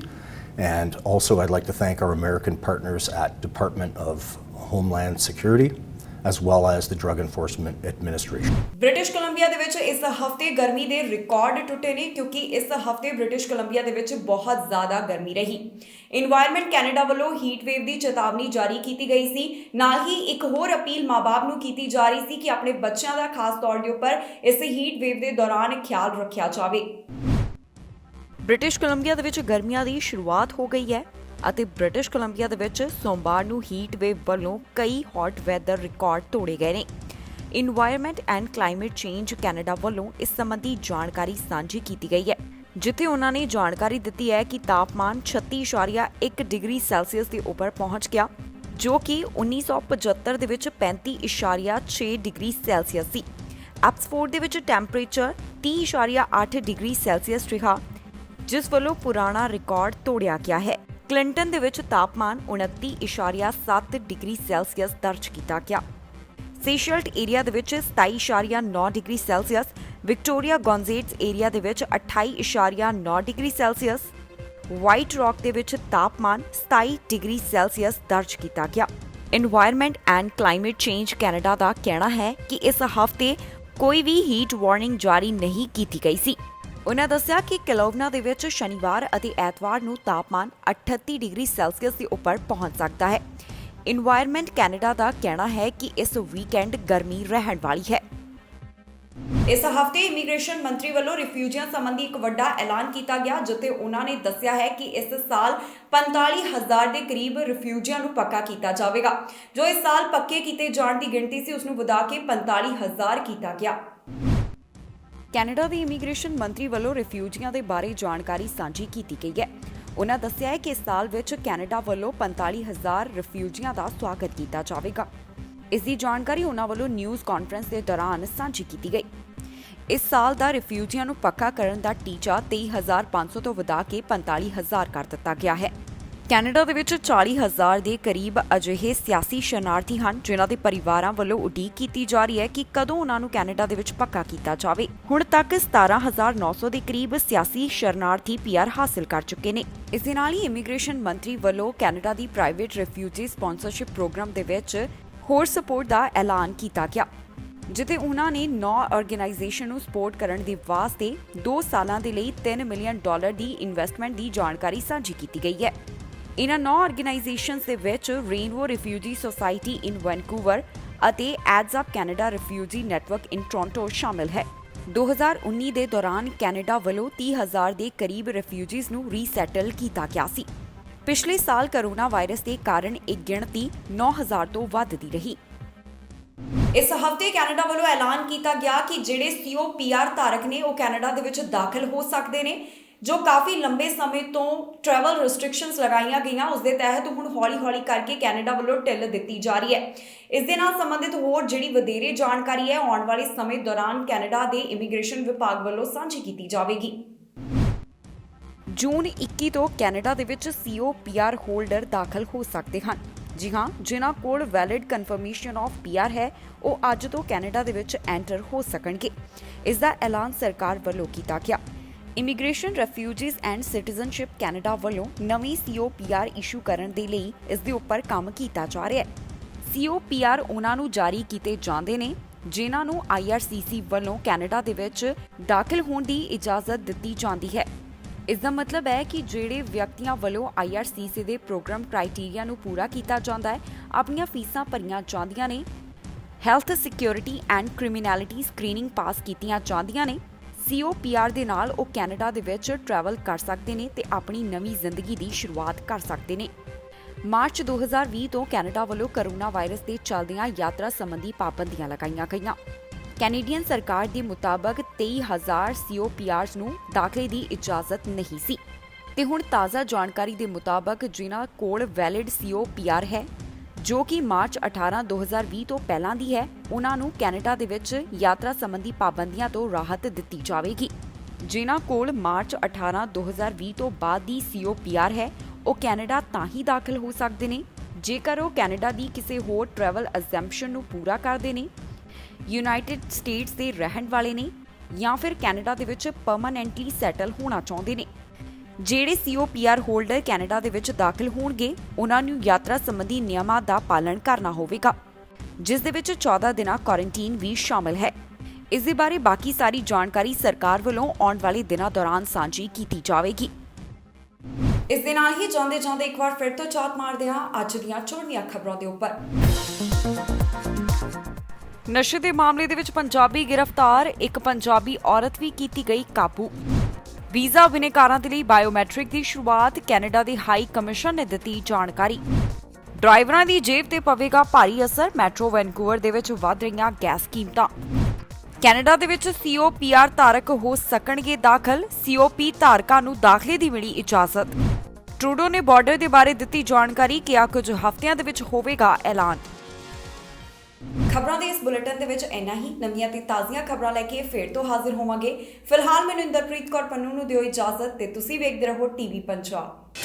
And also I'd like to thank our American partners at Department of Homeland Security, as well as the Drug Enforcement Administration.
British Columbia ਦੇ ਵਿੱਚ ਇਸ ਹਫਤੇ ਗਰਮੀ ਦੇ record ਟੁੱਟੇ ਨੇ ਕਿਉਂਕਿ ਇਸ ਹਫਤੇ ਬ੍ਰਿਟਿਸ਼ ਕੋਲੰਬੀਆ ਦੇ ਵਿੱਚ ਬਹੁਤ ਜ਼ਿਆਦਾ ਗਰਮੀ ਰਹੀ। ਇਨਵਾਇਰਨਮੈਂਟ ਕੈਨੇਡਾ ਵੱਲੋਂ ਹੀਟ ਵੇਵ ਦੀ ਚੇਤਾਵਨੀ ਜਾਰੀ ਕੀਤੀ ਗਈ ਸੀ। ਨਾਲ ਹੀ ਇੱਕ ਹੋਰ ਅਪੀਲ ਮਾਂ-ਬਾਪ ਨੂੰ ਕੀਤੀ ਜਾ ਰਹੀ ਸੀ ਕਿ ਆਪਣੇ ਬੱਚਿਆਂ ਦਾ ਖਾਸ ਤੌਰ ਦੇ ਉੱਪਰ ਇਸ ਹੀਟ ਵੇਵ ਦੇ ਦੌਰਾਨ ਖਿਆਲ ਰੱਖਿਆ ਜਾਵੇ।
ਬ੍ਰਿਟਿਸ਼ ਕੋਲੰਬੀਆ ਦੇ ਵਿੱਚ ਗਰਮੀਆਂ ਦੀ ਸ਼ੁਰੂਆਤ ਹੋ ਗਈ ਹੈ ਅਤੇ ਬ੍ਰਿਟਿਸ਼ ਕੋਲੰਬੀਆ ਦੇ ਵਿੱਚ ਸੋਮਵਾਰ ਨੂੰ ਹੀਟ ਵੇਵ ਵੱਲੋਂ ਕਈ ਹੌਟ ਵੈਦਰ ਰਿਕਾਰਡ ਤੋੜੇ ਗਏ ਨੇ। Environment and climate change Canada ਵੱਲੋਂ ਇਸ ਸੰਬੰਧੀ ਜਾਣਕਾਰੀ ਸਾਂਝੀ ਕੀਤੀ ਗਈ ਹੈ, ਜਿੱਥੇ ਉਹਨਾਂ ਨੇ ਜਾਣਕਾਰੀ ਦਿੱਤੀ ਹੈ ਕਿ ਤਾਪਮਾਨ 36.1 ਡਿਗਰੀ ਸੈਲਸੀਅਸ ਦੇ ਉੱਪਰ ਪਹੁੰਚ ਗਿਆ, ਜੋ ਕਿ 1975 ਦੇ ਵਿੱਚ 35.6 ਡਿਗਰੀ ਸੈਲਸੀਅਸ ਸੀ। ਐਪਸਫੋਰਡ ਦੇ ਵਿੱਚ ਟੈਂਪਰੇਚਰ 30.8 ਡਿਗਰੀ ਸੈਲਸੀਅਸ ਰਿਹਾ, ਜਿਸ ਵੱਲੋਂ ਪੁਰਾਣਾ ਰਿਕਾਰਡ ਤੋੜਿਆ ਗਿਆ ਹੈ। ਕਲਿੰਟਨ ਦੇ ਵਿੱਚ ਤਾਪਮਾਨ 29.7 ਡਿਗਰੀ ਸੈਲਸੀਅਸ ਦਰਜ ਕੀਤਾ ਗਿਆ। ਸੇਸ਼ਲਟ ਏਰੀਆ ਦੇ ਵਿੱਚ 27.9 ਡਿਗਰੀ ਸੈਲਸੀਅਸ, ਵਿਕਟੋਰੀਆ ਗੌਨਜ਼ੇਟਸ ਏਰੀਆ ਦੇ ਵਿੱਚ 28.9 ਡਿਗਰੀ ਸੈਲਸੀਅਸ, ਵਾਈਟ ਰੌਕ ਦੇ ਵਿੱਚ ਤਾਪਮਾਨ 27 ਡਿਗਰੀ ਸੈਲਸੀਅਸ ਦਰਜ ਕੀਤਾ ਗਿਆ। Environment and climate change Canada ਦਾ ਕਹਿਣਾ ਹੈ ਕਿ ਇਸ ਹਫ਼ਤੇ ਕੋਈ ਵੀ ਹੀਟ ਵਾਰਨਿੰਗ ਜਾਰੀ ਨਹੀਂ ਕੀਤੀ ਗਈ ਸੀ। ਉਨ੍ਹਾਂ ਦੱਸਿਆ ਕਿ ਕੈਲੋਵਨਾ ਦੇ ਵਿੱਚ ਸ਼ਨੀਵਾਰ ਅਤੇ ਐਤਵਾਰ ਨੂੰ ਤਾਪਮਾਨ 38 ਡਿਗਰੀ ਸੈਲਸੀਅਸ ਦੇ ਉੱਪਰ ਪਹੁੰਚ ਸਕਦਾ ਹੈ। ਇਨਵਾਇਰਨਮੈਂਟ ਕੈਨੇਡਾ ਦਾ ਕਹਿਣਾ ਹੈ ਕਿ ਇਸ ਵੀਕਐਂਡ ਗਰਮੀ ਰਹਿਣ ਵਾਲੀ ਹੈ।
ਇਸ ਹਫਤੇ ਇਮੀਗ੍ਰੇਸ਼ਨ ਮੰਤਰੀ ਵੱਲੋਂ ਰਿਫਿਊਜੀਆਂ ਸੰਬੰਧੀ ਇੱਕ ਵੱਡਾ ਐਲਾਨ ਕੀਤਾ ਗਿਆ, ਜਿੱਥੇ ਉਹਨਾਂ ਨੇ ਦੱਸਿਆ ਹੈ ਕਿ ਇਸ ਸਾਲ 45,000 ਦੇ ਕਰੀਬ ਰਿਫਿਊਜੀਆਂ ਨੂੰ ਪੱਕਾ ਕੀਤਾ ਜਾਵੇਗਾ। ਜੋ ਇਸ ਸਾਲ ਪੱਕੇ ਕੀਤੇ ਜਾਣ ਦੀ ਗਿਣਤੀ ਸੀ, ਉਸ ਨੂੰ ਵਧਾ ਕੇ 45,000 ਕੀਤਾ ਗਿਆ।
ਕੈਨੇਡਾ ਦੇ ਇਮੀਗ੍ਰੇਸ਼ਨ ਮੰਤਰੀ ਵੱਲੋਂ ਰਿਫਿਊਜੀਆਂ ਦੇ ਬਾਰੇ ਜਾਣਕਾਰੀ ਸਾਂਝੀ ਕੀਤੀ ਗਈ ਹੈ। ਉਨ੍ਹਾਂ ਦੱਸਿਆ ਹੈ ਕਿ ਇਸ ਸਾਲ ਵਿੱਚ ਕੈਨੇਡਾ ਵੱਲੋਂ 45,000 ਰਿਫਿਊਜੀਆਂ ਦਾ ਸਵਾਗਤ ਕੀਤਾ ਜਾਵੇਗਾ। ਇਸ ਦੀ ਜਾਣਕਾਰੀ ਉਨ੍ਹਾਂ ਵੱਲੋਂ ਨਿਊਜ਼ ਕਾਨਫਰੰਸ ਦੇ ਦੌਰਾਨ ਸਾਂਝੀ ਕੀਤੀ ਗਈ। ਇਸ ਸਾਲ ਦਾ ਰਿਫਿਊਜੀਆਂ ਨੂੰ ਪੱਕਾ ਕਰਨ ਦਾ ਟੀਚਾ 23,500 ਤੋਂ ਵਧਾ ਕੇ 45,000 ਕਰ ਦਿੱਤਾ ਗਿਆ ਹੈ। ਕੈਨੇਡਾ ਦੇ ਵਿੱਚ 40,000 ਦੇ ਕਰੀਬ ਅਜਿਹੇ ਸਿਆਸੀ ਸ਼ਰਨਾਰਥੀ ਹਨ, ਜਿਨ੍ਹਾਂ ਦੇ ਪਰਿਵਾਰਾਂ ਵੱਲੋਂ ਉਡੀਕ ਕੀਤੀ ਜਾ ਰਹੀ ਹੈ ਕਿ ਕਦੋਂ ਉਨ੍ਹਾਂ ਨੂੰ ਕੈਨੇਡਾ ਦੇ ਵਿੱਚ ਪੱਕਾ ਕੀਤਾ ਜਾਵੇ। ਹੁਣ ਤੱਕ 17,900 ਦੇ ਕਰੀਬ ਸਿਆਸੀ ਸ਼ਰਨਾਰਥੀ PR ਹਾਸਲ ਕਰ ਚੁੱਕੇ ਨੇ। ਇਸ ਦੇ ਨਾਲ ਹੀ ਇਮੀਗ੍ਰੇਸ਼ਨ ਮੰਤਰੀ ਵੱਲੋਂ ਕੈਨੇਡਾ ਦੀ ਪ੍ਰਾਈਵੇਟ ਰਿਫਿਊਜੀ ਸਪਾਂਸਰਸ਼ਿਪ ਪ੍ਰੋਗਰਾਮ ਦੇ ਵਿੱਚ ਹੋਰ ਸਪੋਰਟ ਦਾ ਐਲਾਨ ਕੀਤਾ ਗਿਆ, ਜਿੱਥੇ ਉਹਨਾਂ ਨੇ 9 ਆਰਗੇਨਾਈਜੇਸ਼ਨ ਨੂੰ ਸਪੋਰਟ ਕਰਨ ਦੇ ਵਾਸਤੇ 2 ਸਾਲਾਂ ਦੇ ਲਈ $3 ਮਿਲੀਅਨ ਦੀ ਇਨਵੈਸਟਮੈਂਟ ਦੀ ਜਾਣਕਾਰੀ ਸਾਂਝੀ ਕੀਤੀ ਗਈ ਹੈ। ਇਨ੍ਹਾਂ 9 ਆਰਗੇਨਾਈਜੇਸ਼ਨਸ ਦੇ ਵਿੱਚ rainbow refugee society in Vancouver ਅਤੇ adds up Canada refugee network in Toronto ਸ਼ਾਮਿਲ ਹੈ। 2019 ਦੇ ਦੌਰਾਨ ਕੈਨੇਡਾ ਵੱਲੋਂ 30,000 ਦੇ ਕਰੀਬ ਰਿਫਿਊਜੀਜ਼ ਨੂੰ ਰੀਸੈਟਲ ਕੀਤਾ ਗਿਆ ਸੀ। ਪਿਛਲੇ ਸਾਲ ਕੋਰੋਨਾ ਵਾਇਰਸ ਦੇ ਕਾਰਨ ਇਹ ਗਿਣਤੀ 9,000 ਤੋਂ ਵੱਧ ਦੀ ਰਹੀ।
ਇਸ ਹਫਤੇ ਕੈਨੇਡਾ ਵੱਲੋਂ ਐਲਾਨ ਕੀਤਾ ਗਿਆ ਕਿ ਜਿਹੜੇ COPR ਧਾਰਕ ਨੇ ਉਹ ਕੈਨੇਡਾ ਦੇ ਵਿੱਚ ਦਾਖਲ ਹੋ ਸਕਦੇ ਨੇ। ਜੋ ਕਾਫੀ ਲੰਬੇ ਸਮੇਂ ਤੋਂ ਟਰੈਵਲ ਰਿਸਟ੍ਰਿਕਸ਼ਨਸ ਲਗਾਈਆਂ ਗਈਆਂ, ਉਸ ਦੇ ਤਹਿਤ ਹੁਣ ਹੌਲੀ-ਹੌਲੀ ਕਰਕੇ ਕੈਨੇਡਾ ਵੱਲੋਂ ਢਿੱਲ ਦਿੱਤੀ ਜਾ ਰਹੀ ਹੈ। ਇਸ ਦੇ ਨਾਲ ਸੰਬੰਧਿਤ ਹੋਰ ਜਿਹੜੀ ਵਧੇਰੇ ਜਾਣਕਾਰੀ ਹੈ ਆਉਣ ਵਾਲੇ ਸਮੇਂ ਦੌਰਾਨ ਕੈਨੇਡਾ ਦੇ ਇਮੀਗ੍ਰੇਸ਼ਨ ਵਿਭਾਗ ਵੱਲੋਂ ਸਾਂਝੀ ਕੀਤੀ ਜਾਵੇਗੀ।
ਜੂਨ 21 ਤੋਂ ਕੈਨੇਡਾ ਦੇ ਵਿੱਚ COPR ਹੋਲਡਰ ਦਾਖਲ ਹੋ ਸਕਦੇ ਹਨ। ਜੀ ਹਾਂ, ਜਿਨ੍ਹਾਂ ਕੋਲ ਵੈਲਿਡ ਕਨਫਰਮੇਸ਼ਨ ਆਫ PR ਹੈ, ਉਹ ਅੱਜ ਤੋਂ ਕੈਨੇਡਾ ਦੇ ਵਿੱਚ ਐਂਟਰ ਹੋ ਸਕਣਗੇ। ਇਸ ਦਾ ਐਲਾਨ ਸਰਕਾਰ ਵੱਲੋਂ ਕੀਤਾ ਗਿਆ। Immigration, refugees and citizenship Canada ਵੱਲੋਂ ਨਵੀਂ COPR ਇਸ਼ੂ ਕਰਨ ਦੇ ਲਈ ਇਸ ਦੇ ਉੱਪਰ ਕੰਮ ਕੀਤਾ ਜਾ ਰਿਹਾ ਹੈ। COPR ਉਹਨਾਂ ਨੂੰ ਜਾਰੀ ਕੀਤੇ ਜਾਂਦੇ ਨੇ ਜਿਨ੍ਹਾਂ ਨੂੰ IRCC ਵੱਲੋਂ ਕੈਨੇਡਾ ਦੇ ਵਿੱਚ ਦਾਖਲ ਹੋਣ ਦੀ ਇਜਾਜ਼ਤ ਦਿੱਤੀ ਜਾਂਦੀ ਹੈ। ਇਸ ਦਾ ਮਤਲਬ ਹੈ ਕਿ ਜਿਹੜੇ ਵਿਅਕਤੀਆਂ ਵੱਲੋਂ IRCC ਦੇ ਪ੍ਰੋਗਰਾਮ ਕ੍ਰਾਈਟੇਰੀਆ ਨੂੰ ਪੂਰਾ ਕੀਤਾ ਜਾਂਦਾ ਹੈ, ਆਪਣੀਆਂ ਫੀਸਾਂ ਭਰੀਆਂ ਜਾਂਦੀਆਂ ਨੇ, health security and criminality screening ਪਾਸ ਕੀਤੀਆਂ ਜਾਂਦੀਆਂ ਨੇ, COPR ਦੇ ਨਾਲ ਉਹ ਕੈਨੇਡਾ ਦੇ ਵਿੱਚ ਟਰੈਵਲ ਕਰ ਸਕਦੇ ਨੇ ਤੇ ਆਪਣੀ ਨਵੀਂ ਜ਼ਿੰਦਗੀ ਦੀ ਸ਼ੁਰੂਆਤ ਕਰ ਸਕਦੇ ਨੇ। ਮਾਰਚ 2020 ਤੋਂ ਕੈਨੇਡਾ ਵੱਲੋਂ ਕੋਰੋਨਾ ਵਾਇਰਸ ਦੇ ਚੱਲਦਿਆਂ ਯਾਤਰਾ ਸੰਬੰਧੀ ਪਾਬੰਦੀਆਂ ਲਗਾਈਆਂ ਗਈਆਂ। ਕੈਨੇਡੀਅਨ ਸਰਕਾਰ ਦੇ ਮੁਤਾਬਕ 23,000 COPRs ਨੂੰ ਦਾਖਲੇ ਦੀ ਇਜਾਜ਼ਤ ਨਹੀਂ ਸੀ ਤੇ ਹੁਣ ਤਾਜ਼ਾ ਜਾਣਕਾਰੀ ਦੇ ਮੁਤਾਬਕ ਜਿਨ੍ਹਾਂ ਕੋਲ ਵੈਲਿਡ COPR ਹੈ, ਜੋ ਕਿ ਮਾਰਚ 18 2020 ਤੋਂ ਪਹਿਲਾਂ ਦੀ ਹੈ, ਉਹਨਾਂ ਨੂੰ ਕੈਨੇਡਾ ਦੇ ਵਿੱਚ ਯਾਤਰਾ ਸੰਬੰਧੀ ਪਾਬੰਦੀਆਂ ਤੋਂ ਰਾਹਤ ਦਿੱਤੀ ਜਾਵੇਗੀ। ਜਿਨ੍ਹਾਂ ਕੋਲ ਮਾਰਚ 18 2020 ਤੋਂ ਬਾਅਦ ਦੀ COPR ਹੈ, ਉਹ ਕੈਨੇਡਾ ਤਾਂ ਹੀ ਦਾਖਲ ਹੋ ਸਕਦੇ ਨੇ ਜੇਕਰ ਉਹ ਕੈਨੇਡਾ ਦੀ ਕਿਸੇ ਹੋਰ ਟਰੈਵਲ ਐਗਜ਼ੈਂਪਸ਼ਨ ਨੂੰ ਪੂਰਾ ਕਰਦੇ ਨੇ, ਯੂਨਾਈਟਿਡ ਸਟੇਟਸ ਦੇ ਰਹਿਣ ਵਾਲੇ ਨੇ ਜਾਂ ਫਿਰ ਕੈਨੇਡਾ ਦੇ ਵਿੱਚ ਪਰਮਾਨੈਂਟਲੀ ਸੈਟਲ ਹੋਣਾ ਚਾਹੁੰਦੇ ਨੇ। ਜਿਹੜੇ COPR ਹੋਲਡਰ ਕੈਨੇਡਾ ਦੇ ਵਿੱਚ ਦਾਖਲ ਹੋਣਗੇ, ਉਹਨਾਂ ਨੂੰ ਯਾਤਰਾ ਸੰਬੰਧੀ ਨਿਯਮਾਂ ਦਾ ਪਾਲਣ ਕਰਨਾ ਹੋਵੇਗਾ, ਜਿਸ ਦੇ ਵਿੱਚ 14 ਦਿਨਾਂ ਕੁਆਰੰਟੀਨ ਵੀ ਸ਼ਾਮਲ ਹੈ। ਇਸ ਦੇ ਬਾਰੇ ਬਾਕੀ ਸਾਰੀ ਜਾਣਕਾਰੀ ਸਰਕਾਰ ਵੱਲੋਂ ਆਉਣ ਵਾਲੇ ਦਿਨਾਂ ਦੌਰਾਨ ਸਾਂਝੀ ਕੀਤੀ ਜਾਵੇਗੀ।
ਇਸ ਦੇ ਨਾਲ ਹੀ ਜਾਂਦੇ ਇੱਕ ਵਾਰ ਫਿਰ ਤੋਂ ਝਾਤ ਮਾਰਦੇ ਹਾਂ ਅੱਜ ਦੀਆਂ ਚੋਣਵੀਆਂ ਖਬਰਾਂ ਦੇ ਉੱਪਰ।
ਨਸ਼ੇ ਦੇ ਮਾਮਲੇ ਦੇ ਵਿੱਚ ਪੰਜਾਬੀ ਗ੍ਰਿਫਤਾਰ, ਇੱਕ ਪੰਜਾਬੀ ਔਰਤ ਵੀ ਕੀਤੀ ਗਈ ਕਾਬੂ। ਵੀਜ਼ਾ ਬਿਨੇਕਾਰਾਂ ਦੇ ਲਈ ਬਾਇਓਮੈਟ੍ਰਿਕ ਦੀ ਸ਼ੁਰੂਆਤ, ਕੈਨੇਡਾ ਦੇ ਹਾਈ ਕਮਿਸ਼ਨ ਨੇ ਦਿੱਤੀ ਜਾਣਕਾਰੀ। ਡਰਾਈਵਰਾਂ ਦੀ ਜੇਬ ਤੇ ਪਵੇਗਾ ਭਾਰੀ ਅਸਰ, ਮੈਟਰੋ ਵੈਨਕੂਵਰ ਦੇ ਵਿੱਚ ਵਧ ਰਹੀਆਂ ਗੈਸ ਕੀਮਤਾਂ। ਕੈਨੇਡਾ ਦੇ ਵਿੱਚ COPR ਧਾਰਕ ਹੋ ਸਕਣਗੇ ਦਾਖਲ, COP ਧਾਰਕਾਂ ਨੂੰ ਦਾਖਲੇ ਦੀ ਮਿਲੀ ਇਜਾਜ਼ਤ। ਟਰੂਡੋ ਨੇ ਬਾਰਡਰ ਦੇ ਬਾਰੇ ਦਿੱਤੀ ਜਾਣਕਾਰੀ, ਕਿਹਾ ਕੁਝ ਹਫ਼ਤਿਆਂ ਦੇ ਵਿੱਚ ਹੋਵੇਗਾ ਐਲਾਨ।
ਖਬਰਾਂ ਦੇ ਇਸ ਬੁਲੇਟਿਨ ਦੇ ਵਿੱਚ ਇੰਨਾ ਹੀ। ਨਵੀਆਂ ਤੇ ਤਾਜ਼ੀਆਂ ਖਬਰਾਂ ਲੈ ਕੇ ਫੇਰ ਤੋਂ ਹਾਜ਼ਰ ਹੋਵਾਂਗੇ। ਫਿਲਹਾਲ ਮੈਨੂੰ ਇੰਦਰਪ੍ਰੀਤ ਕੌਰ ਪੰਨੂ ਨੂੰ ਦਿਓ ਇਜਾਜ਼ਤ ਤੇ ਤੁਸੀਂ ਵੇਖਦੇ ਰਹੋ TV ਪੰਜਾਬ।